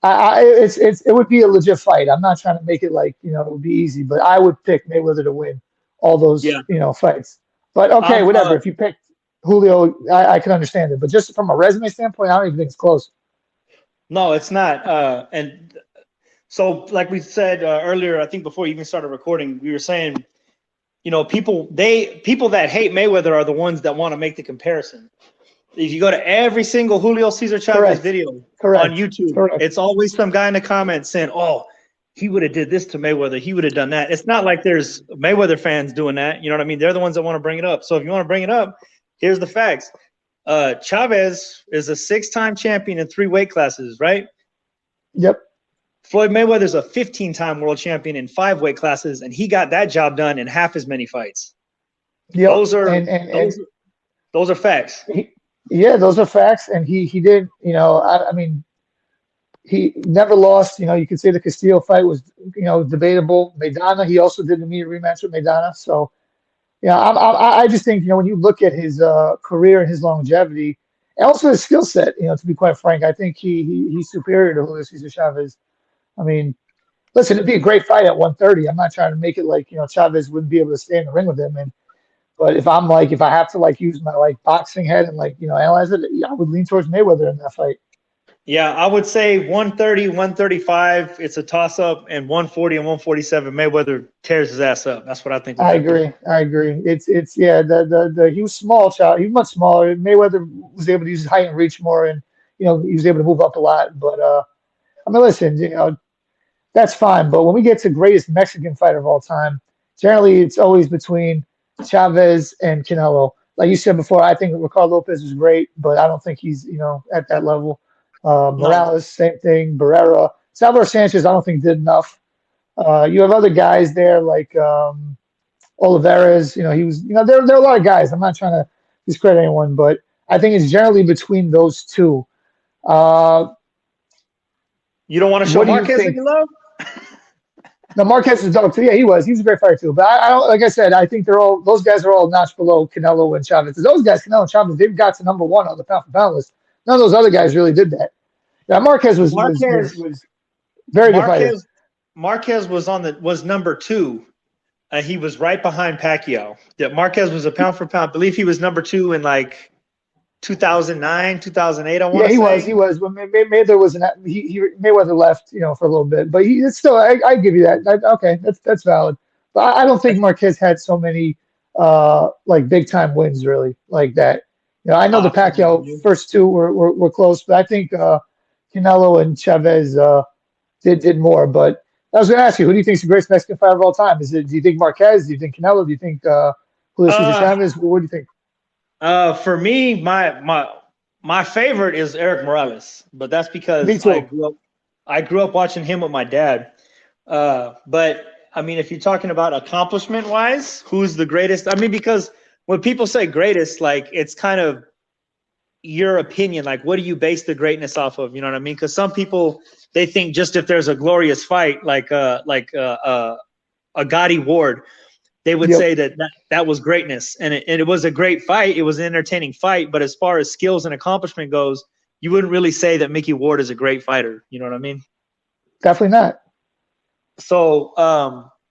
it would be a legit fight. I'm not trying to make it like it would be easy, but I would pick Mayweather to win all those
Yeah.
Fights. But okay,
I'm
whatever. If you picked Julio, I can understand it. But just from a resume standpoint, I don't even think it's close.
No, it's not. And so, like we said earlier, I think before we even started recording, we were saying, people that hate Mayweather are the ones that want to make the comparison. If you go to every single Julio Cesar Chavez
Correct.
video
Correct.
on YouTube,
Correct.
it's always some guy in the comments saying, "Oh, he would have did this to Mayweather. He would have done that." It's not like there's Mayweather fans doing that. You know what I mean? They're the ones that want to bring it up. So if you want to bring it up, here's the facts. Chavez is a 6-time champion in 3 weight classes, right?
Yep.
Floyd Mayweather's a 15-time world champion in 5 weight classes, and he got that job done in half as many fights.
Yep.
Those are facts.
Yeah, those are facts. And he did, I mean, he never lost. You could say the Castillo fight was, debatable. Maidana, he also did the immediate rematch with Maidana. So, yeah, I just think, when you look at his career and his longevity, and also his skill set, to be quite frank, I think he's superior to Julio Cesar Chavez. I mean, listen, it'd be a great fight at 130. I'm not trying to make it like, Chavez wouldn't be able to stay in the ring with him. But if I have to use my boxing head and analyze it, I would lean towards Mayweather in that fight.
Yeah, I would say 130, 135, it's a toss up, and 140 and 147, Mayweather tears his ass up. That's what I think.
I agree. It's yeah. He was small, child. He was much smaller. Mayweather was able to use his height and reach more, and he was able to move up a lot. But I mean, listen, that's fine. But when we get to greatest Mexican fighter of all time, generally it's always between Chavez and Canelo. Like you said before, I think Ricardo Lopez is great, but I don't think he's at that level. Morales, same thing. Barrera, Salvador Sanchez, I don't think did enough. You have other guys there like Olivares. He was. There are a lot of guys. I'm not trying to discredit anyone, but I think it's generally between those two.
You don't want to show Marquez that you love?
No, Marquez is dope too. Yeah, he was. He's a great fighter too. But I don't. Like I said, I think those guys are all a notch below Canelo and Chavez. Those guys, Canelo and Chavez, they've got to number 1 on the pound for pound list. None of those other guys really did that. Yeah, Marquez was very good fighter.
Marquez was number 2. He was right behind Pacquiao. Yeah, Marquez was a pound for pound. I believe he was number 2 in 2009, 2008. I want to say.
He was. When Mayweather was Mayweather left, for a little bit, but it's still. I give you that. Okay, that's valid. But I don't think Marquez had so many like big time wins really like that. You know, I know the Pacquiao first two were close, but I think Canelo and Chavez did more. But I was going to ask you, who do you think is the greatest Mexican fighter of all time? Do you think Marquez? Do you think Canelo? Do you think Julio Cesar
Uh,
Chavez? What do you think?
for me, my favorite is Eric Morales, but that's
Me
because
too.
I grew up watching him with my dad. But I mean, if you're talking about accomplishment wise, who's the greatest? I mean, because when people say greatest, like it's kind of your opinion. Like, what do you base the greatness off of? You know what I mean? Because some people they think just if there's a glorious fight, a Gotti Ward, they would
Yep,
say that was greatness, and it was a great fight. It was an entertaining fight, but as far as skills and accomplishment goes, you wouldn't really say that Mickey Ward is a great fighter. You know what I mean?
definitely not.
So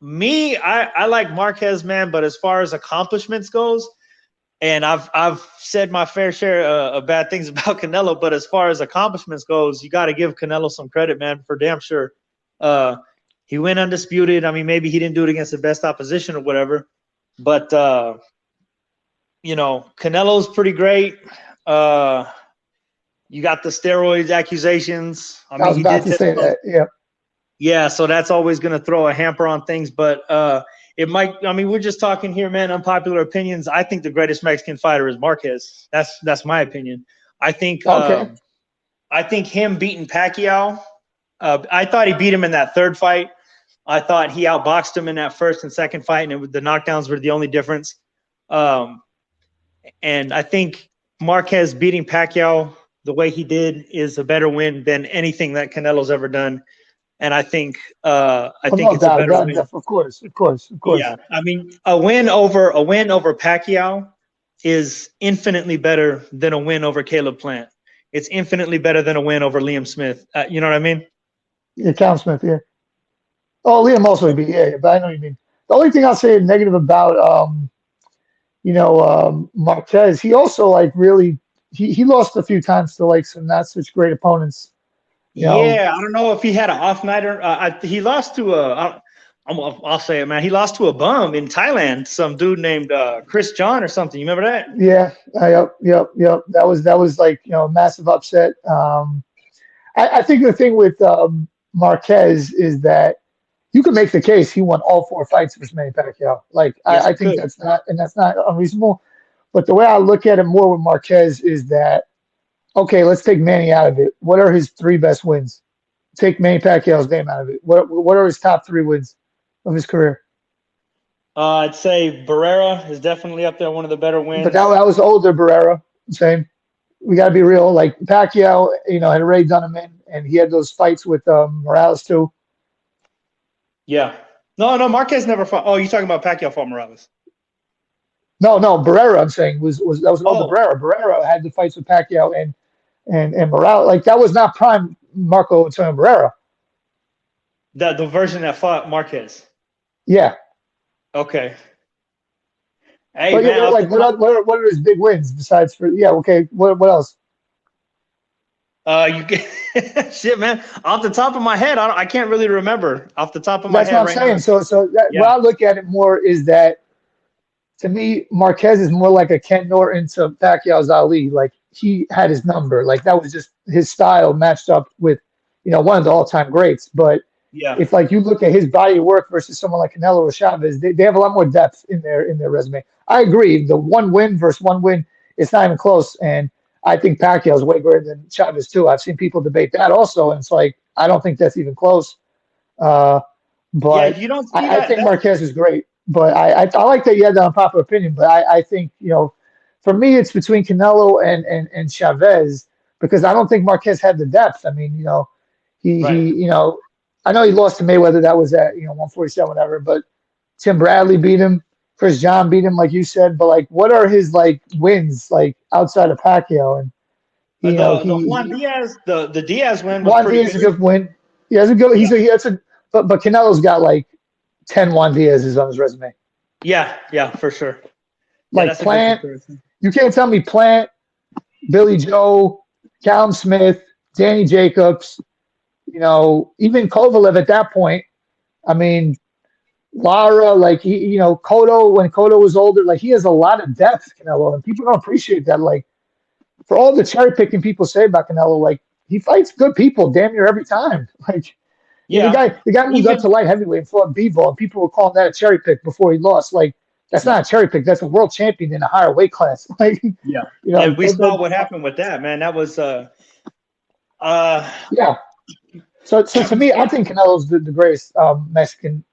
me, I like Marquez, man, but as far as accomplishments goes, and I've said my fair share of bad things about Canelo, but as far as accomplishments goes, you got to give Canelo some credit, man, for damn sure. He went undisputed. I mean, maybe he didn't do it against the best opposition or whatever, but you know, Canelo's pretty great. You got the steroids accusations. I
I
mean,
was
he
about
did
to
test
say that. Yeah,
yeah, so that's always going to throw a hamper on things, but it might. I mean, we're just talking here, man. Unpopular opinions. I think the greatest Mexican fighter is Marquez. That's my opinion. I think
okay.
I think him beating Pacquiao. I thought he beat him in that third fight. I thought he outboxed him in that first and second fight, and the knockdowns were the only difference. Um, and I think Marquez beating Pacquiao the way he did is a better win than anything that Canelo's ever done. And I think
Oh, no
it's a
doubt
better
about
win.
that. Of course, of course, of course.
Yeah, I mean, a win over Pacquiao is infinitely better than a win over Caleb Plant. It's infinitely better than a win over Liam Smith. You know what I mean?
Yeah, Callum Smith. Yeah. Oh, Liam also would be. Yeah, yeah, but I know what you mean. The only thing I'll say negative about Marquez, he also like really he lost a few times to like some not such great opponents. You know,
Yeah, I don't know if he had an off night or he lost to I'll say it, man. He lost to a bum in Thailand, some dude named Chris John or something. You remember that?
yeah, yep. That was like a massive upset. I think the thing with Marquez is that you can make the case he won all four fights versus Manny Pacquiao. Like
Yes,
I
he
think
could.
that's not unreasonable. But the way I look at it more with Marquez is that okay, let's take Manny out of it. What are his three best wins? Take Manny Pacquiao's name out of it. What are his top three wins of his career?
I'd say Barrera is definitely up there, one of the better
But
wins.
that was older Barrera. Same. We got to be real. Like Pacquiao, had already done him in, and he had those fights with Morales too.
Yeah. No, Marquez never fought. Oh, you're talking about Pacquiao fought Morales.
No, Barrera. I'm saying was that was an older
Oh,
Barrera. Barrera had the fights with Pacquiao and Morales. Like that was not prime Marco Antonio Barrera.
the version that fought Marquez.
Yeah,
Okay. Hey,
but yeah,
man, off the
like
top,
what are his big wins besides for yeah? Okay, what else?
you get shit, man. Off the top of my head, I can't really remember off the top of my
That's what
head
I'm
right now.
saying. So what
Yeah.
I look at it more is that to me, Marquez is more like a Ken Norton to Pacquiao's Ali. Like he had his number. Like that was just his style matched up with, one of the all-time greats. But
Yeah.
if like you look at his body of work versus someone like Canelo or Chavez, they have a lot more depth in their resume. I agree. The one win versus one win, it's not even close. And I think Pacquiao is way greater than Chavez too. I've seen people debate that also, and it's like I don't think that's even close. Uh,
Yeah,
but
you don't see
I
that.
think
That's
Marquez is great. But I like that you had that unpopular opinion. But I think for me it's between Canelo and Chavez because I don't think Marquez had the depth. I mean,
right.
he I know he lost to Mayweather. That was at 147 whatever. But Tim Bradley beat him. Chris John beat him, like you said. But like, what are his like wins like outside of Pacquiao? And
The Juan Diaz, the Diaz win was
Juan
pretty
Diaz is a
good.
good win. He has a good.
Yeah.
But Canelo's got like 10 Juan Diaz's on his resume.
Yeah, for sure. Yeah,
Like
that's a good
Plant,
comparison.
you can't tell me Plant, Billy Joe, Callum Smith, Danny Jacobs, even Kovalev at that point. I mean, Lara, like Cotto, when Cotto was older, like he has a lot of depth, Canelo, and people don't appreciate that. Like for all the cherry picking people say about Canelo, like he fights good people damn near every time. Like
Yeah.
the guy moved up to
Even
light heavyweight and fought Bivol, and people were calling that a cherry pick before he lost. Like that's not a cherry pick. That's a world champion in a higher weight class. Like
yeah. And we saw
that,
what happened with that, man. That was
yeah. So to me, I think Canelo's the greatest Mexican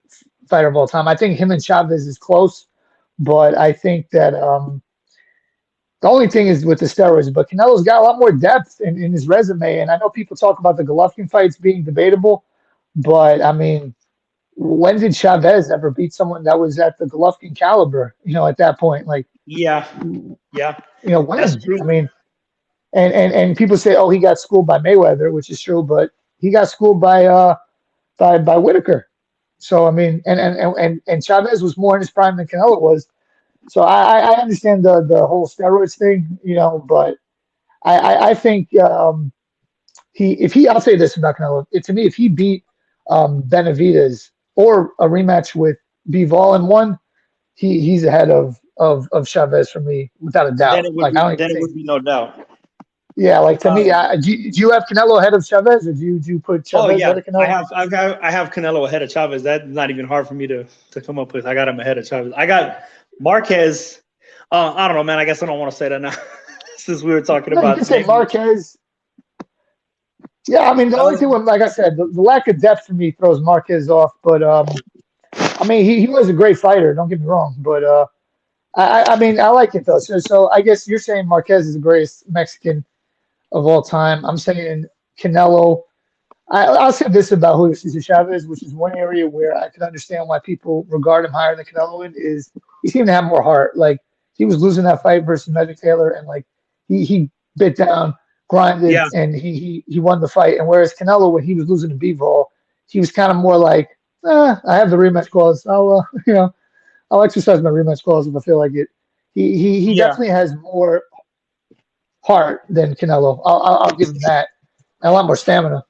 fighter of all time. I think him and Chavez is close, but I think that the only thing is with the steroids. But Canelo's got a lot more depth in his resume, and I know people talk about the Golovkin fights being debatable, but I mean, when did Chavez ever beat someone that was at the Golovkin caliber? At that point, like,
yeah. That's
when?
true.
I mean, and people say, oh, he got schooled by Mayweather, which is true, but he got schooled by Whitaker. So I mean, and Chavez was more in his prime than Canelo was. So I understand the whole steroids thing, but I think I'll say this about Canelo. To me, if he beat Benavidez or a rematch with Bivol and won, he's ahead of Chavez for me without a doubt. Like I don't even
Then it
think.
would be no doubt.
Yeah, like to me, do you have Canelo ahead of Chavez, or do you put
Oh
Chavez
yeah,
ahead of Canelo?
I have Canelo ahead of Chavez. That's not even hard for me to come up with. I got him ahead of Chavez. I got Marquez. I don't know, man. I guess I don't want to say that now, since we were talking
No, you can
about
say Marquez. Yeah, I mean the only thing with, like I said, the lack of depth for me throws Marquez off. But I mean he was a great fighter. Don't get me wrong, but I mean I like it though. So I guess you're saying Marquez is the greatest Mexican of all time. I'm saying Canelo. I'll say this about Julio Cesar Chavez, which is one area where I can understand why people regard him higher than Canelo in, is he seemed to have more heart. Like he was losing that fight versus Magic Taylor, and like he bit down, grinded,
yeah,
and he won the fight. And whereas Canelo, when he was losing to Bivol, he was kind of more like, I have the rematch clause. I'll exercise my rematch clause if I feel like it. He
yeah,
definitely has more heart than Canelo. I'll give him that. And a lot more stamina.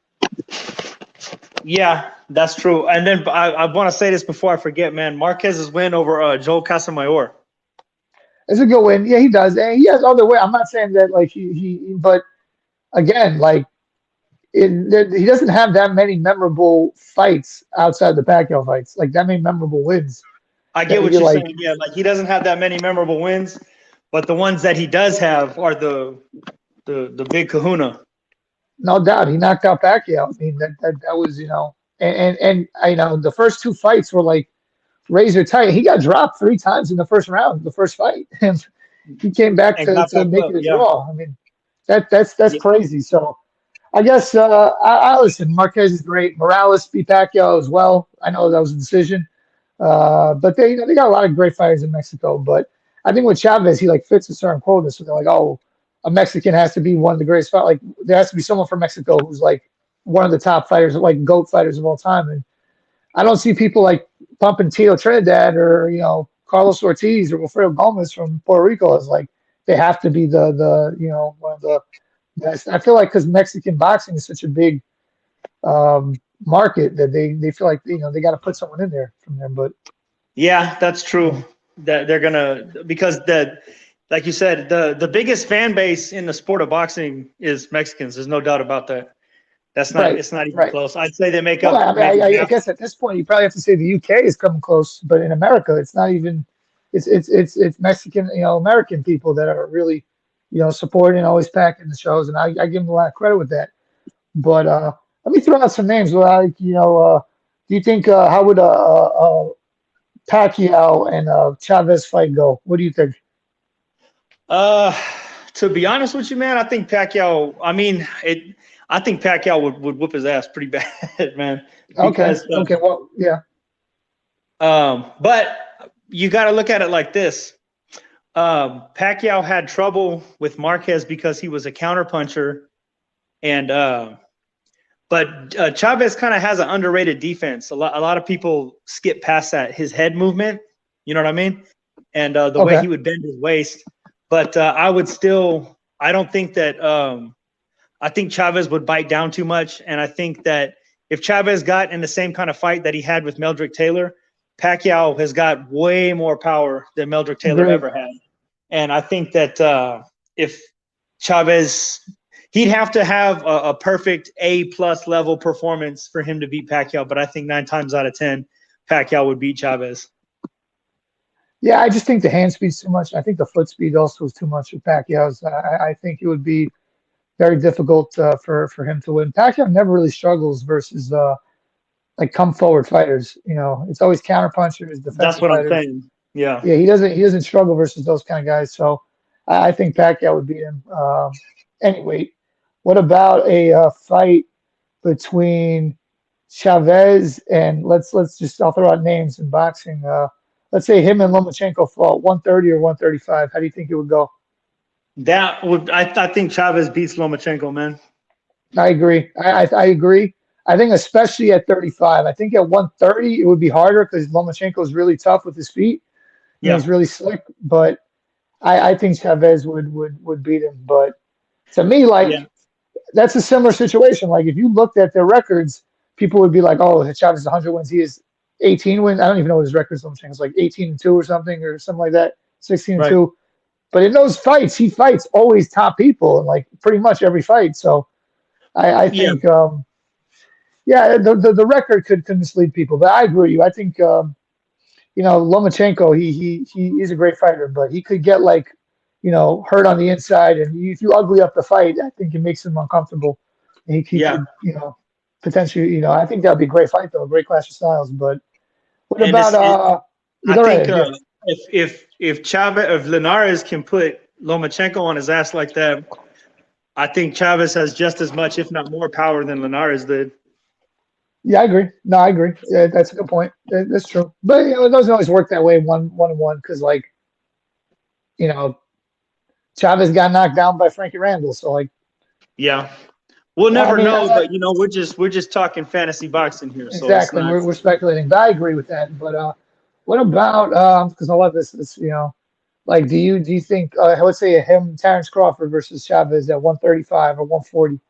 yeah. That's true. And then I want to say this before I forget, man. Marquez's win over Joel Casamayor.
It's a good win. Yeah, he does. And he has other way. I'm not saying that like but again, like he doesn't have that many memorable fights outside the Pacquiao fights, like that many memorable wins.
I get
That
what
you're
you're
like,
saying. Yeah, like he doesn't have that many memorable wins, but the ones that he does have are the big Kahuna.
no doubt, he knocked out Pacquiao. I mean, that was and the first two fights were like razor tight. He got dropped three times in the first round, the first fight, and he came back
And got
to
back
make
up.
it a
Yeah.
draw. I mean, that's
Yeah.
crazy. So I guess I listen. Marquez is great. Morales beat Pacquiao as well. I know that was a decision, but they got a lot of great fighters in Mexico. But I think with Chavez, he like fits a certain quota. So they're like, oh, a Mexican has to be one of the greatest fighters. Like there has to be someone from Mexico who's like one of the top fighters, like GOAT fighters of all time. And I don't see people like pumping Tito Trinidad or Carlos Ortiz or Wilfredo Gomez from Puerto Rico as like they have to be the one of the best. I feel like because Mexican boxing is such a big market that they feel like they got to put someone in there from there. But
Yeah, that's true. That they're gonna, because like you said, the biggest fan base in the sport of boxing is Mexicans. There's no doubt about that.
right,
It's not even
right.
close. I'd say they make
Well,
up
I, mean,
maybe
I
half.
guess at this point you probably have to say the UK is coming close, but in America it's not even. It's Mexican, American people that are really, supporting, always packing the shows, and I give them a lot of credit with that. But let me throw out some names. Like, do you think how would Pacquiao and Chavez fight go? What do you think?
Uh, to be honest with you, man, I think Pacquiao. I think Pacquiao would whoop his ass pretty bad, man.
Okay,
Because,
okay, well, yeah,
but you got to look at it like this. Pacquiao had trouble with Marquez because he was a counterpuncher, and but Chavez kind of has an underrated defense. A lot of people skip past that. His head movement, you know what I mean, and the way
okay,
he would bend his waist. But I don't think that. I think Chavez would bite down too much, and I think that if Chavez got in the same kind of fight that he had with Meldrick Taylor, Pacquiao has got way more power than Meldrick Taylor
Agreed.
ever had. And I think that if Chavez, he'd have to have a perfect A+ level performance for him to beat Pacquiao. But I think 9 times out of 10, Pacquiao would beat Chavez.
Yeah, I just think the hand speed's too much. I think the foot speed also is too much with Pacquiao's. I think it would be very difficult for him to win. Pacquiao never really struggles versus like come forward fighters. You know, it's always counter punchers,
That's
defensive
what I'm
fighters.
saying. Yeah.
Yeah, he doesn't struggle versus those kind of guys. So I think Pacquiao would beat him. Anyway, what about a fight between Chavez and let's just I'll throw out names in boxing. Let's say him and Lomachenko fought 130 or 135. How do you think it would go?
That would I think Chavez beats Lomachenko, man.
I agree. I agree. I think especially at 35. I think at 130 it would be harder because Lomachenko is really tough with his feet.
Yeah.
He's really slick, but I think Chavez would beat him. But to me, like that's a similar situation. Like if you looked at their records, people would be like, "Oh, Chavez is 100 wins. He is 18 wins. I don't even know what his record is. Lomachenko's like 18-2 or something like that, 16-2. But in those fights, he fights always top people in like pretty much every fight. So I think, the record could mislead people. But I agree with you. I think, Lomachenko, he's a great fighter, but he could get like, hurt on the inside. And if you ugly up the fight, I think it makes him uncomfortable. And he could, potentially, I think that would be a great fight, though, a great clash of styles. But what about,
if Linares can put Lomachenko on his ass like that, I think Chavez has just as much, if not more, power than Linares did.
Yeah, I agree. No, I agree. Yeah, that's a good point. That's true. But it doesn't always work that way one-on-one because, like, Chavez got knocked down by Frankie Randall. So, like,
yeah, we'll never know. But we're just talking fantasy boxing here.
Exactly.
So
we're speculating. But I agree with that. But what about because I love this like do you think let's say Terrence Crawford versus Chavez at 135 or 140?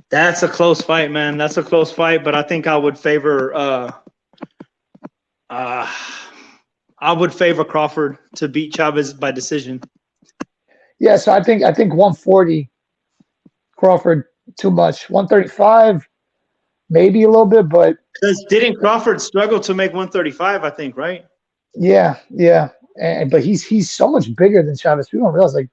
That's a close fight, man. That's a close fight, but I think I would favor Crawford to beat Chavez by decision.
Yeah, so I think 140 Crawford too much. 135 maybe a little bit, but
because didn't Crawford struggle to make 135? I think, right?
Yeah. But he's so much bigger than Chavez. People don't realize like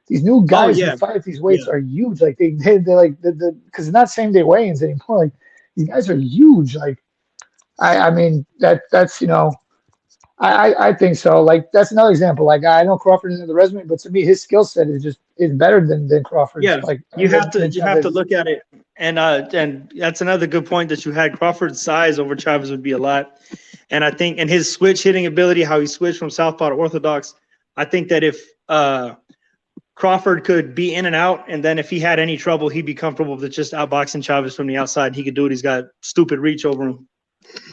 these new guys who fight at these weights are huge. Like they're like because it's not same day weigh-ins anymore. Like these guys are huge. Like I mean that's I think so. Like that's another example. Like I know Crawford isn't the resume, but to me his skill set is better than Crawford.
Yeah,
like
you have to look at it, and that's another good point that you had. Crawford's size over Chavez would be a lot, and I think and his switch hitting ability, how he switched from southpaw to orthodox. I think that if Crawford could be in and out, and then if he had any trouble, he'd be comfortable with just outboxing Chavez from the outside. He could do it. He's got stupid reach over him.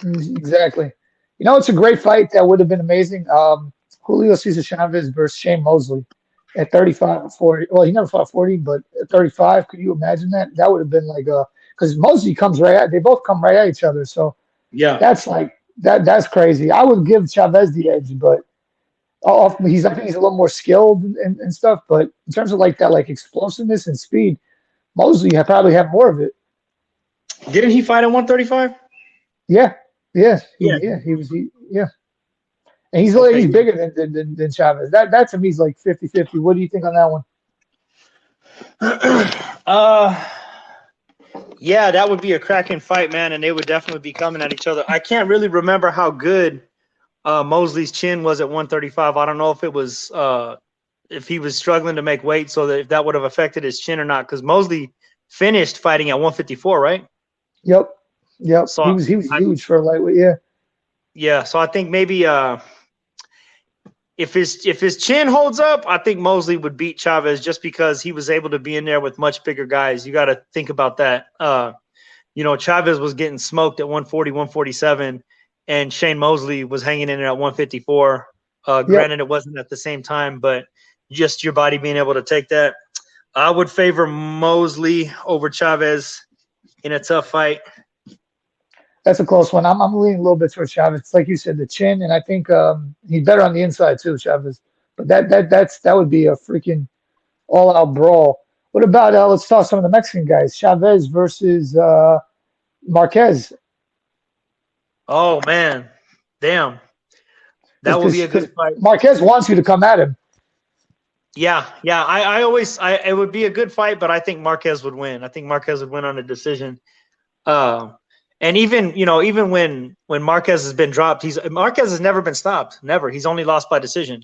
Exactly. It's a great fight. That would have been amazing. Julio Cesar Chavez versus Shane Mosley at 35 or 40. Well, he never fought 40, but at 35, could you imagine that? That would have been like because Mosley comes right at, they both come right at each other. So
yeah,
that's like that's crazy. I would give Chavez the edge, but I think he's a little more skilled and stuff. But in terms of like that, like explosiveness and speed, Mosley probably have more of it.
Didn't he fight at 135?
Yeah. He was. And he's bigger than Chavez. That to me is like 50-50. What do you think on that one?
Yeah, that would be a cracking fight, man, and they would definitely be coming at each other. I can't really remember how good Mosley's chin was at 135. I don't know if it was if he was struggling to make weight, so that if that would have affected his chin or not. Because Mosley finished fighting at 154, right?
Yep. So he was huge for a lightweight. Yeah.
Yeah. So I think maybe if his chin holds up, I think Mosley would beat Chavez just because he was able to be in there with much bigger guys. You got to think about that. Chavez was getting smoked at 140, 147, and Shane Mosley was hanging in there at 154. Granted, it wasn't at the same time, but just your body being able to take that. I would favor Mosley over Chavez in a tough fight.
That's a close one. I'm leaning a little bit towards Chavez. It's like you said, the chin, and I think he's better on the inside too, Chavez. But that would be a freaking all out brawl. What about let's talk some of the Mexican guys. Chavez versus Marquez.
Oh man, damn, that would be a
Because
good fight.
Marquez wants you to come at him.
Yeah, yeah. It would be a good fight, but I think Marquez would win. I think Marquez would win on a decision. Uh, and even when Marquez has been dropped, Marquez has never been stopped. Never. He's only lost by decision.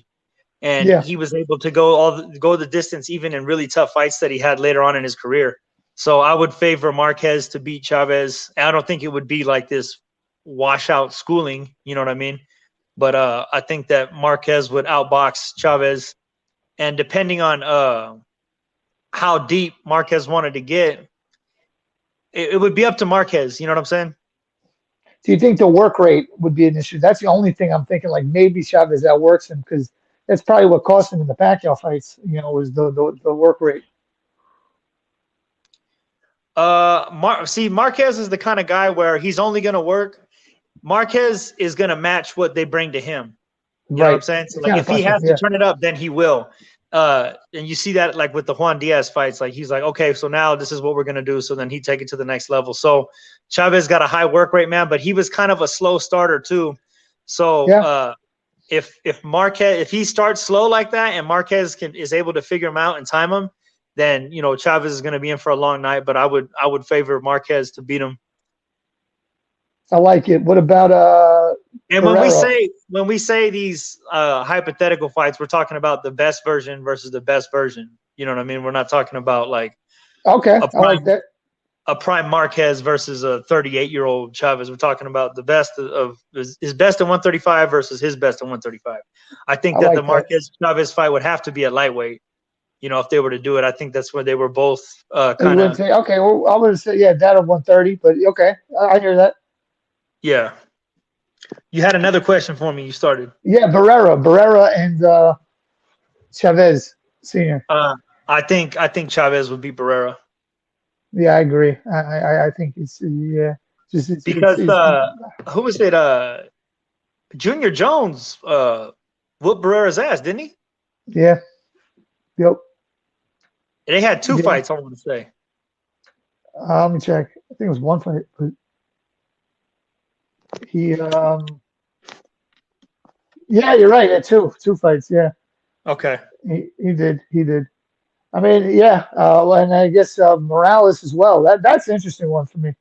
And
Yeah.
he was able to go the distance even in really tough fights that he had later on in his career. So I would favor Marquez to beat Chavez. I don't think it would be like this washout schooling, you know what I mean? But I think that Marquez would outbox Chavez. And depending on how deep Marquez wanted to get, it would be up to Marquez. You know what I'm saying?
Do you think the work rate would be an issue? That's the only thing I'm thinking. Like maybe Chavez outworks him because that's probably what cost him in the Pacquiao fights. Was the work rate.
Marquez is the kind of guy where he's only going to work. Marquez is going to match what they bring to him. You know what I'm saying? So like if he has to turn it up, then he will. And you see that like with the Juan Diaz fights, like he's like, okay, so now this is what we're gonna do. So then he take it to the next level. So Chavez got a high work rate, man, but he was kind of a slow starter too. So if he starts slow like that and Marquez is able to figure him out and time him, then Chavez is gonna be in for a long night. But I would favor Marquez to beat him.
I like it. What about
and when we say these hypothetical fights, we're talking about the best version versus the best version. You know what I mean? We're not talking about like
I like that.
A prime Marquez versus a 38-year-old Chavez. We're talking about the best of his best at 135 versus his best at 135. I think that the Marquez Chavez fight would have to be at lightweight. If they were to do it, I think that's where they were both kind of.
Okay, well, I'm gonna say that at 130, but okay, I hear that.
Yeah. You had another question for me. You started.
Yeah, Barrera and Chavez Sr.
I think Chavez would beat Barrera.
Yeah, I agree. I think it's
because who was it? Junior Jones whooped Barrera's ass, didn't he?
Yeah. Yep.
They had two fights. I want to say.
Let me check. I think it was one fight. But he yeah, you're right. Yeah, two fights. Yeah.
Okay.
He did. I mean, yeah. And I guess Morales as well. That's an interesting one for me.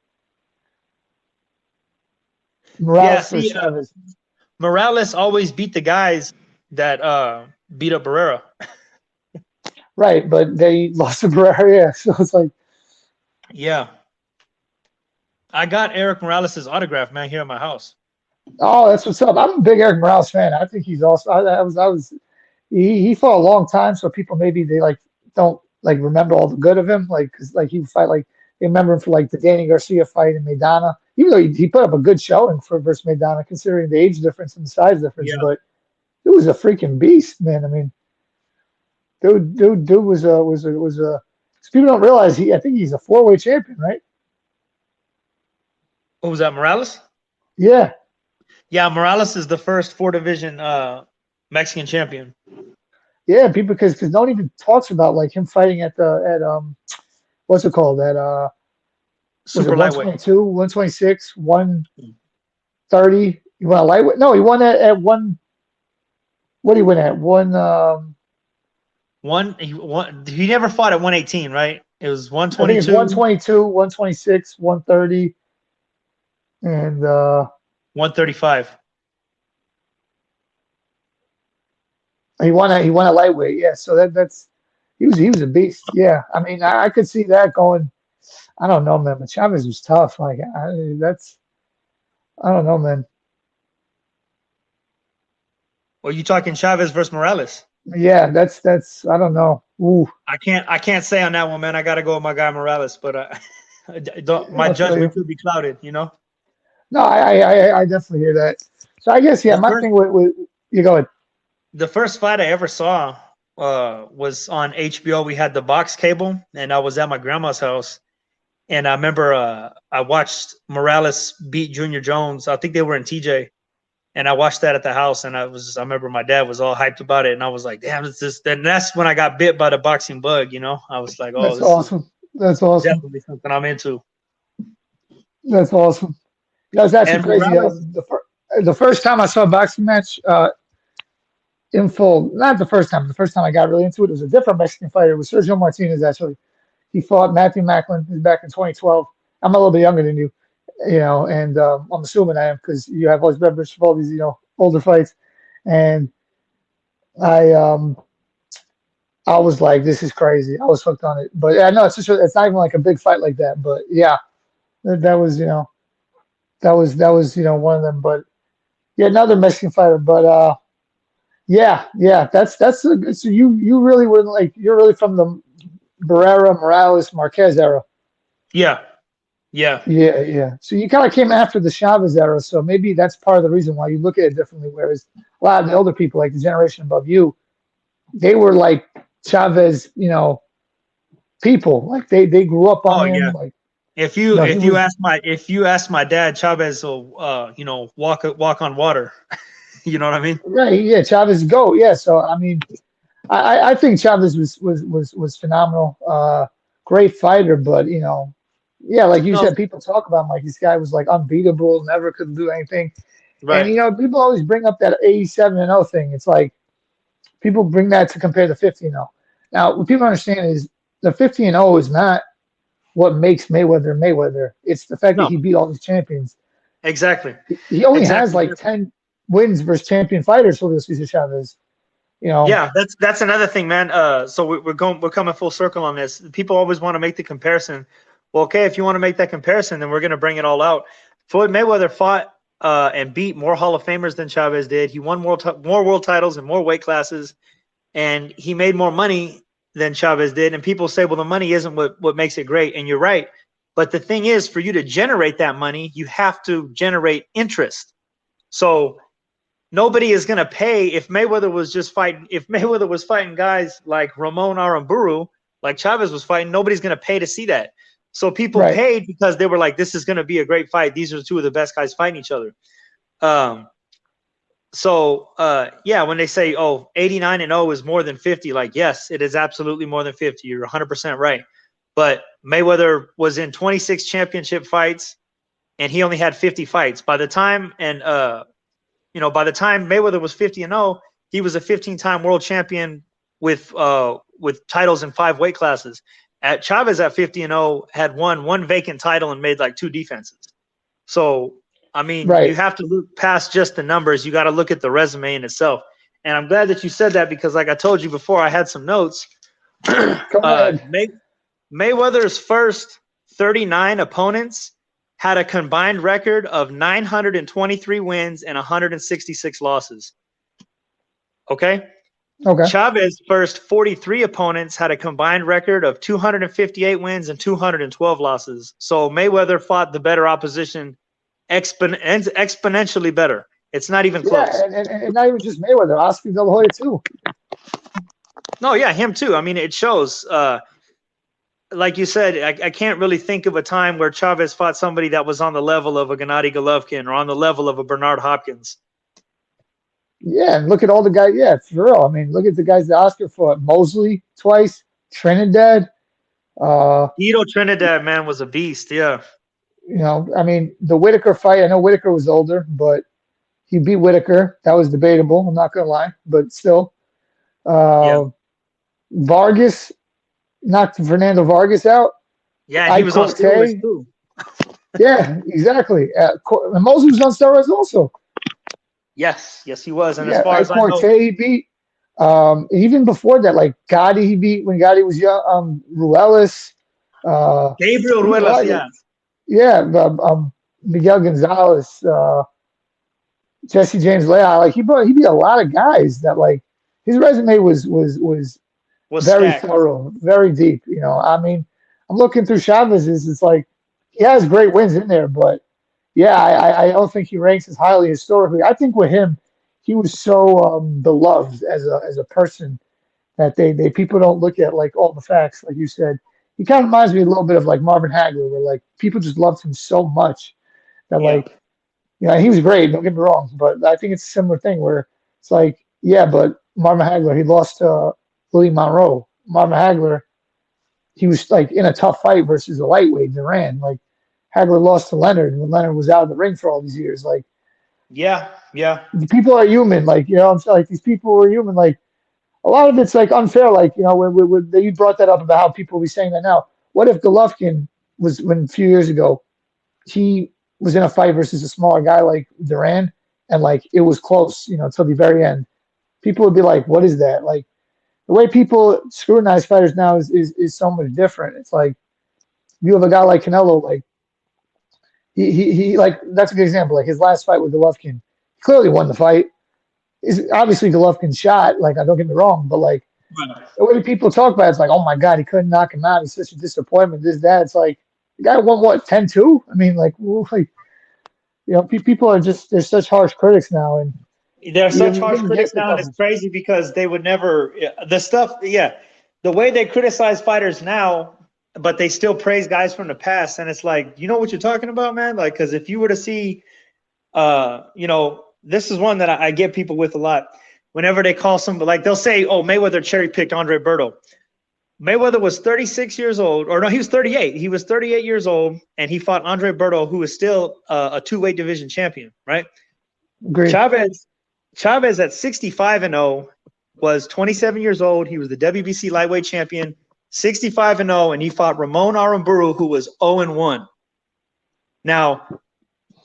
Morales always beat the guys that beat up Barrera.
Right, but they lost to Barrera. Yeah, so it's like.
Yeah. I got Eric Morales' autograph, man, here at my house.
Oh, that's what's up. I'm a big Eric Morales fan. I think he's also. He fought a long time, so people maybe they don't remember all the good of him, because he would fight they remember him for the Danny Garcia fight in Maidana, even though he put up a good showing versus Maidana considering the age difference and the size difference. Yeah. But it was a freaking beast, man. I mean, dude was a. People don't realize I think he's a 4-weight champion, right?
What was that, Morales?
Yeah.
Yeah, Morales is the first 4-division Mexican champion.
Yeah, people because no one even talks about him fighting at what's it called? At
super lightweight.
122, 126, 130. He won a lightweight. No, he won at one. What did he win at?
He never fought at 118, right? It was 122.
I think it's 122, 126, 130, and
135.
He won a lightweight, yeah. So that's he was a beast, yeah. I mean, I could see that going. I don't know, man. But Chavez was tough. I don't know, man.
Well, you talking Chavez versus Morales?
Yeah, that's I don't know. Ooh.
I can't say on that one, man. I got to go with my guy Morales, but my judgment could be clouded, No,
I definitely hear that. So I guess my thing with you go ahead.
The first fight I ever saw was on HBO. We had the box cable, and I was at my grandma's house, And I remember I watched Morales beat Junior Jones. I think they were in TJ. And I watched that at the house, and I remember my dad was all hyped about it, and I was like, damn, it's this. And that's when I got bit by the boxing bug, you know? I was like, oh,
That's
this is
awesome. That's awesome.
definitely something I'm into.
That's awesome. That's actually
And
crazy.
Morales,
The first time I saw a boxing match in full, not the first time. The first time I got really into it was a different Mexican fighter. It was Sergio Martinez, actually. He fought Matthew Macklin back in 2012. I'm a little bit younger than you, and I'm assuming I am because you have always members of all these, older fights. And I um I was like, this is crazy. I was hooked on it. But yeah, no, it's not even like a big fight like that. But yeah, that was one of them. But yeah, another Mexican fighter. But yeah, that's a good. So you really wouldn't like. You're really from the Barrera, Morales, Marquez era.
yeah, yeah.
Yeah, yeah. So you kind of came after the Chavez era, so maybe that's part of the reason why you look at it differently. Whereas a lot of the older people, like the generation above you, they were like Chavez, people. Like they grew up
Oh
on
yeah.
him. Like
If
you
you
know, he
if you
was
ask my dad, Chavez will walk on water. You know what I mean?
right. Yeah, Chavez go. Yeah. So I mean, I think Chavez was phenomenal. Great fighter, but yeah, like you
No,
said, people talk about him like this guy was like unbeatable, never could do anything. And
right.
people always bring up that 87-0 thing. It's like people bring that to compare the 50-0. Now, what people understand is the 50-0 is not what makes Mayweather Mayweather. It's the fact that
No,
he beat all these champions.
exactly,
He only has
exactly.
like 10 wins versus champion fighters for this Cesar Chavez.
Yeah, that's another thing, man. So we're coming full circle on this. People always want to make the comparison. Well, okay, if you want to make that comparison, then we're going to bring it all out. Floyd Mayweather fought and beat more Hall of Famers than Chavez did. He won more world titles and more weight classes, and he made more money than Chavez did. And people say, well, the money isn't what makes it great, and you're right. But the thing is, for you to generate that money, you have to generate interest. So nobody is going to pay if Mayweather was fighting guys like Ramon Aramburu, like Chavez was fighting, nobody's going to pay to see that. So people
right.
paid because they were like, this is going to be a great fight. These are two of the best guys fighting each other. Yeah, when they say, 89-0 is more than 50, like, yes, it is absolutely more than 50. You're 100% right. But Mayweather was in 26 championship fights and he only had 50 fights. By the time Mayweather was 50-0, he was a 15-time world champion with titles in 5 weight classes. At Chavez at 50-0 had won 1 vacant title and made like 2 defenses. So, I mean,
Right.
you have to look past just the numbers. You got to look at the resume in itself. And I'm glad that you said that because, like I told you before, I had some notes.
Go ahead.
Mayweather's first 39 opponents had a combined record of 923 wins and 166 losses. Okay?
Okay.
Chavez's first 43 opponents had a combined record of 258 wins and 212 losses. So Mayweather fought the better opposition exponentially better. It's not even close.
Yeah, and not even just Mayweather, Oscar De La Hoya too.
No, yeah, him too. I mean, it shows. Like you said, I can't really think of a time where Chavez fought somebody that was on the level of a Gennady Golovkin or on the level of a Bernard Hopkins.
Yeah, and look at all the guys. Yeah, for real. I mean, look at the guys that Oscar fought. Mosley twice, Trinidad.
Guido Trinidad, man, was a beast. Yeah.
I mean, the Whitaker fight, I know Whitaker was older, but he beat Whitaker. That was debatable, I'm not going to lie, but still. Vargas knocked Fernando Vargas out.
Yeah, he was on steroids too.
Yeah, exactly. And Mosley was on steroids also.
Yes, he was. And
yeah,
as far as
Corte,
I know,
he beat. Even before that, like Gotti, he beat when Gotti was young. Ruelas.
Gabriel Ruelas, yeah.
Yeah, Miguel Gonzalez, Jesse James Leal. Like he beat a lot of guys that like his resume was very
stacked.
thorough, very deep. I mean, I'm looking through Chavez's. It's like he has great wins in there, but yeah, I don't think he ranks as highly historically. I think with him, he was so beloved as a person that they people don't look at like all the facts, like you said. he kind of reminds me a little bit of like Marvin Hagler, where like people just loved him so much that
Yeah.
like, he was great. Don't get me wrong, but I think it's a similar thing where it's like, yeah, but Marvin Hagler, he lost to Willie Monroe. Marvin Hagler, he was like in a tough fight versus a lightweight Duran. Like Hagler lost to Leonard, and Leonard was out of the ring for all these years. Like
Yeah. Yeah.
the people are human. Like I'm saying, like these people are human. Like a lot of it's like unfair. Like when you brought that up about how people be saying that now. What if Golovkin was when a few years ago he was in a fight versus a smaller guy like Duran, and like it was close, till the very end. People would be like, "What is that?" Like the way people scrutinize fighters now is so much different. It's like you have a guy like Canelo, like he like that's a good example. Like his last fight with Golovkin, he clearly won the fight. Is obviously Golovkin shot. Like I don't get me wrong, but like
Right.
the way people talk about it, it's like, oh my god, he couldn't knock him out. He's such a disappointment. This that. It's like the guy won what 10-2. I mean, like, like people are just they're such harsh critics now, and
They're such
you
harsh
didn't get
critics
the
now, and it's
coverage.
crazy because they would never the stuff. Yeah, the way they criticize fighters now, but they still praise guys from the past, and it's like, you know what you're talking about, man. Like, because if you were to see, this is one that I get people with a lot. Whenever they call somebody, like they'll say, "Oh, Mayweather cherry picked Andre Berto." Mayweather was 36 years old, or no, he was 38. He was 38 years old, and he fought Andre Berto, who is still a two-weight division champion, right?
Agreed.
Chavez at 65-0 was 27 years old. He was the WBC lightweight champion, 65-0, and he fought Ramon Aramburu, who was 0-1. Now,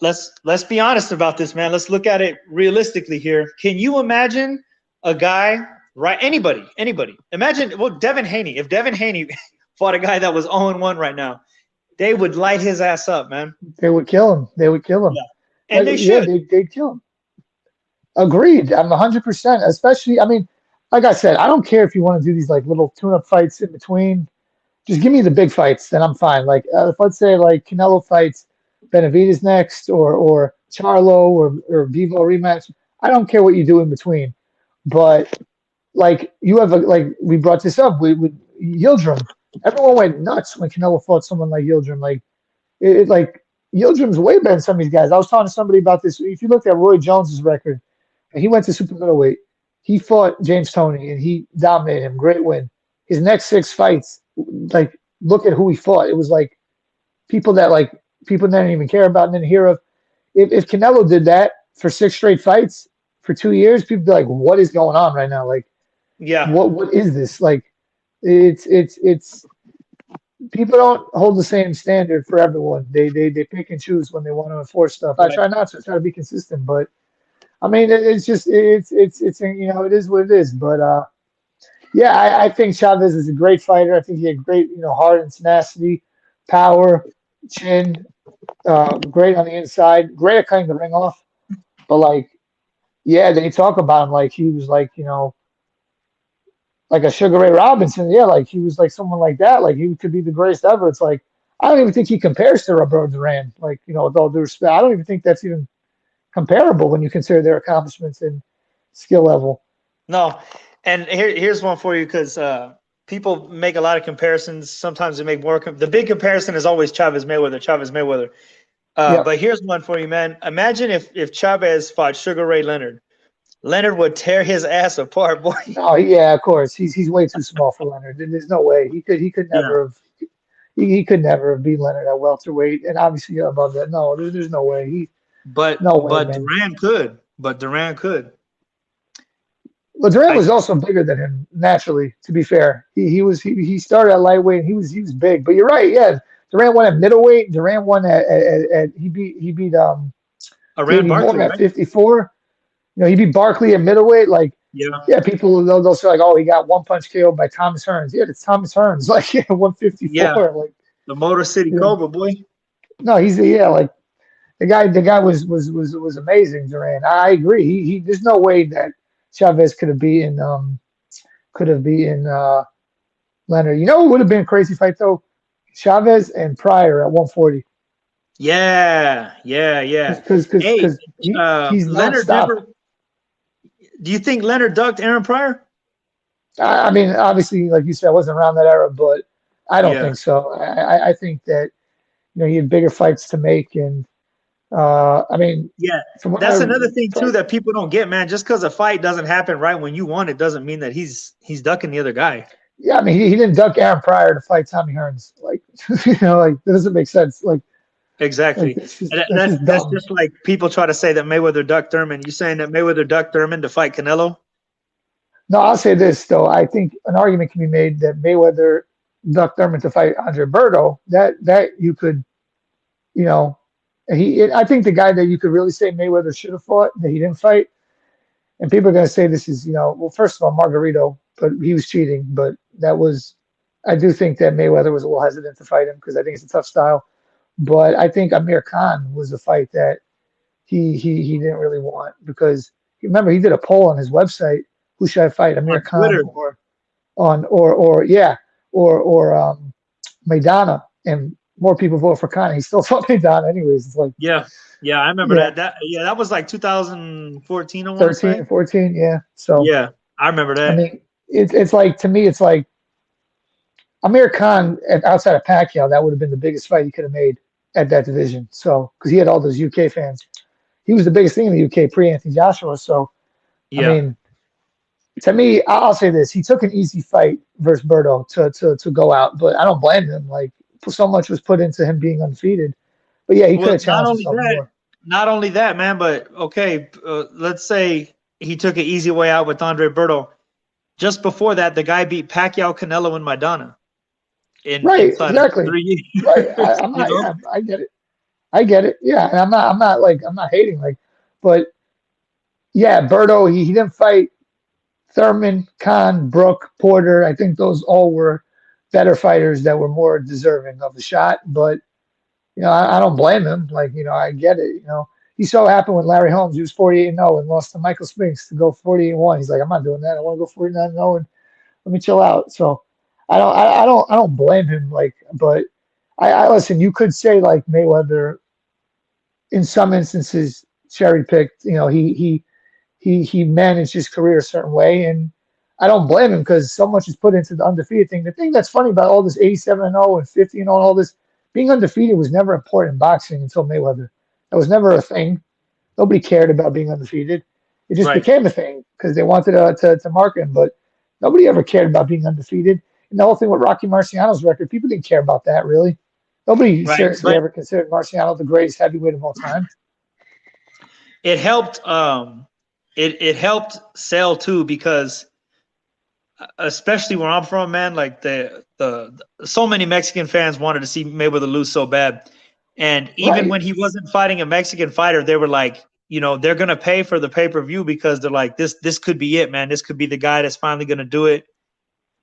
let's be honest about this, man. Let's look at it realistically here. Can you imagine a guy, right? Anybody. Imagine, well, Devin Haney. If Devin Haney fought a guy that was 0-1 right now, they would light his ass up, man.
They would kill him. They would kill him.
Yeah. And
Like,
they should.
they'd kill him. Agreed. I'm 100%. Especially, I mean, like I said, I don't care if you want to do these like little tune-up fights in between. Just give me the big fights, then I'm fine. Like if let's say like Canelo fights Benavidez next, or Charlo, or Vivo rematch. I don't care what you do in between, but like you have like we brought this up with Yildirim. Everyone went nuts when Canelo fought someone like Yildirim. Like like Yildirim's way better than some of these guys. I was talking to somebody about this. If you looked at Roy Jones's record, he went to super middleweight. He fought James Toney and he dominated him. Great win. His next 6 fights, like look at who he fought. It was like people that like people didn't even care about and didn't hear of. If Canelo did that for 6 straight fights for 2 years, people be like, "What is going on right now? Like,
Yeah.
what is this?" Like, it's people don't hold the same standard for everyone. They pick and choose when they want to enforce stuff. I
Right.
try not to. I try to be consistent, but I mean, it's just it's it is what it is. But yeah, I think Chavez is a great fighter. I think he had great heart and tenacity, power, chin, great on the inside, great at cutting the ring off. But like, yeah, they talk about him like he was like like a Sugar Ray Robinson. Yeah, like he was like someone like that. Like he could be the greatest ever. It's like I don't even think he compares to Roberto Duran. Like with all due respect, I don't even think that's even comparable when you consider their accomplishments and skill level.
No, and here's one for you because people make a lot of comparisons. Sometimes they make more. The big comparison is always Chavez Mayweather. Chavez Mayweather.
Yeah.
But here's one for you, man. Imagine if Chavez fought Sugar Ray Leonard. Leonard would tear his ass apart, boy.
Oh yeah, of course. He's way too small for Leonard. There's no way he could
Yeah.
never have he could never have beat Leonard at welterweight, and obviously above that. No, there's no way.
But
No way, man.
Duran could. But Duran could.
Well, Durant was also bigger than him naturally. To be fair, he started at lightweight. And he was big, but you're right. Yeah, Durant won at middleweight. Durant won at he beat
Around
Davey
Barkley,
Moore at
right?
54. He beat Barkley at middleweight. Like
Yeah.
people they'll say like, oh, he got one punch KO by Thomas Hearns. Yeah, it's Thomas Hearns. Like 154.
Yeah.
Like
The Motor City Cobra, boy.
no, he's like the guy was amazing. Durant. I agree. He there's no way that Chavez could have beaten Leonard. You know what would have been a crazy fight though? Chavez and Pryor at 140.
Yeah.
Because
Hey,
he's
Leonard
nonstop.
never. Do you think Leonard ducked Aaron Pryor?
I mean, obviously, like you said, I wasn't around that era, but I don't
Yeah.
think so. I think that he had bigger fights to make, and I mean,
Yeah.
from what
That's
I
another thing too
from,
that people don't get, man. Just because a fight doesn't happen right when you want it doesn't mean that he's ducking the other guy.
yeah, I mean, he didn't duck Aaron Pryor to fight Tommy Hearns. Like, like that doesn't make sense. Like
Exactly. And
that's just
that's
dumb.
just like people try to say that Mayweather ducked Thurman. You saying that Mayweather ducked Thurman to fight Canelo?
No, I'll say this though. I think an argument can be made that Mayweather ducked Thurman to fight Andre Berto. That you could, you know, I think the guy that you could really say Mayweather should have fought that he didn't fight, and people are going to say this is, well, first of all, Margarito, but he was cheating. But that was, I do think that Mayweather was a little hesitant to fight him because I think it's a tough style. But I think Amir Khan was a fight that he didn't really want because remember he did a poll on his website: who should I fight, Amir
On
Khan
Twitter.
or yeah or Maidana, and more people vote for Khan. He still fought Maidana anyways. It's like
Yeah. Yeah, I remember
yeah,
that. That was like 2014, I want to
13
say.
and 14, yeah. So
Yeah, I remember
I
that.
mean, it's like to me, it's like Amir Khan outside of Pacquiao, that would have been the biggest fight he could have made at that division. So because he had all those UK fans, he was the biggest thing in the UK pre Anthony Joshua. So I
Yeah.
mean, to me, I'll say this: he took an easy fight versus Berto to go out, but I don't blame him. Like so much was put into him being undefeated, but yeah, he could
Well,
have challenged himself more.
not only that, man, but okay, let's say he took an easy way out with Andre Berto. Just before that, the guy beat Pacquiao, Canelo, and Maidana in
Right,
inside of
exactly.
3 years.
Right, I'm
You
not.
know?
Yeah, I get it. I get it. Yeah, and I'm not hating. But yeah, Berto, he didn't fight Thurman, Khan, Brook, Porter. I think those all were better fighters that were more deserving of the shot. But I don't blame him. Like, I get it. He saw what happened with Larry Holmes. He was 48-0 and lost to Michael Spinks to go 48-1. He's like, I'm not doing that. I want to go 49-0 and let me chill out. So I don't blame him. Like, but I listen. You could say like Mayweather in some instances cherry picked. He managed his career a certain way, and I don't blame him because so much is put into the undefeated thing. The thing that's funny about all this 87-0 and 50-0 and all this, being undefeated was never important in boxing until Mayweather. That was never a thing. Nobody cared about being undefeated. It just
Right,
became a thing because they wanted to market him, but nobody ever cared about being undefeated. And the whole thing with Rocky Marciano's record, people didn't care about that really. Nobody
right.
seriously
But
ever considered Marciano the greatest heavyweight of all time.
it helped. It helped sell too because especially where I'm from, man, like the so many Mexican fans wanted to see Mayweather lose so bad. And even
Right.
when he wasn't fighting a Mexican fighter, they were like, they're gonna pay for the pay-per-view because they're like, this could be it, man. This could be the guy that's finally gonna do it.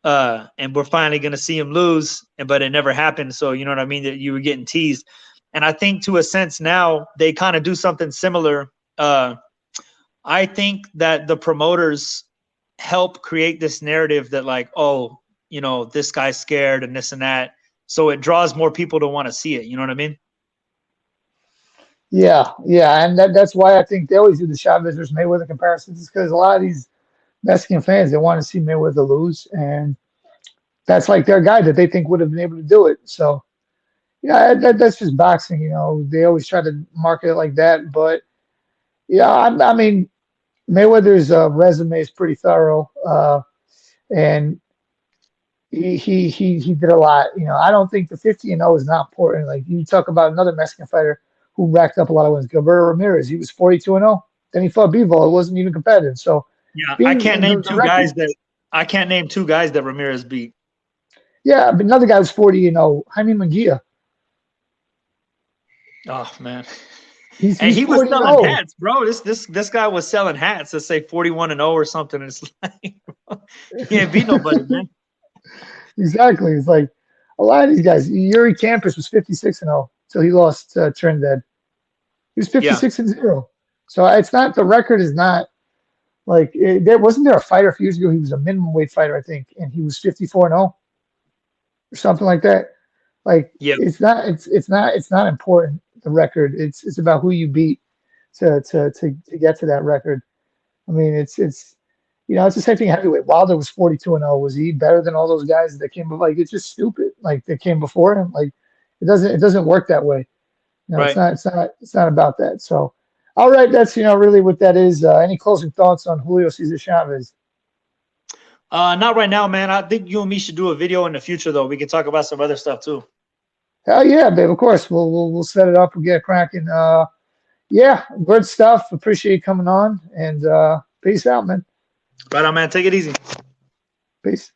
And we're finally gonna see him lose. But it never happened. So you know what I mean? That you were getting teased. And I think to a sense now they kind of do something similar. I think that the promoters help create this narrative that like, oh, this guy's scared and this and that. So it draws more people to want to see it. You know what I mean?
Yeah, yeah, and that's why I think they always do the Chavez versus Mayweather comparisons, because a lot of these Mexican fans they want to see Mayweather lose, and that's like their guy that they think would have been able to do it. So yeah, that's just boxing. They always try to market it like that, but yeah, I mean Mayweather's resume is pretty thorough, and he did a lot. I don't think the 50-0 is not important. Like you talk about another Mexican fighter who racked up a lot of wins, Gilberto Ramirez. He was 42-0. Then he fought Bivol. It wasn't even competitive. So
Yeah, I
being
can't name
the
two
record,
guys that I can't name two guys that Ramirez beat.
yeah. But another guy was 40-0, Jaime Munguia.
Oh man. And
He's
he was selling
40-0.
hats, bro. This guy was selling hats that say 41-0 or something. It's like he ain't beat nobody, man.
Exactly. It's like a lot of these guys. Yuri Campus was 56-0 till he lost Trinidad. He was
Yeah.
56-0. So it's not, the record is not like there wasn't there a fighter a few years ago. He was a minimum weight fighter, I think, and he was 54-0 or something like that. Like
Yeah.
it's not important, the record. It's about who you beat to get to that record. I mean, it's You know, it's the same thing heavyweight. Wilder was 42-0. Was he better than all those guys that came before? Like, it's just stupid. Like, they came before him. Like, it doesn't work that way. No,
Right.
it's not about that. So, all right, that's really what that is. Any closing thoughts on Julio Cesar Chavez?
Not right now, man. I think you and me should do a video in the future, though. We can talk about some other stuff too.
Hell yeah, babe. Of course, we'll set it up. We'll get cracking. Yeah, good stuff. Appreciate you coming on, and peace out, man.
Right on, man. Take it easy.
Peace.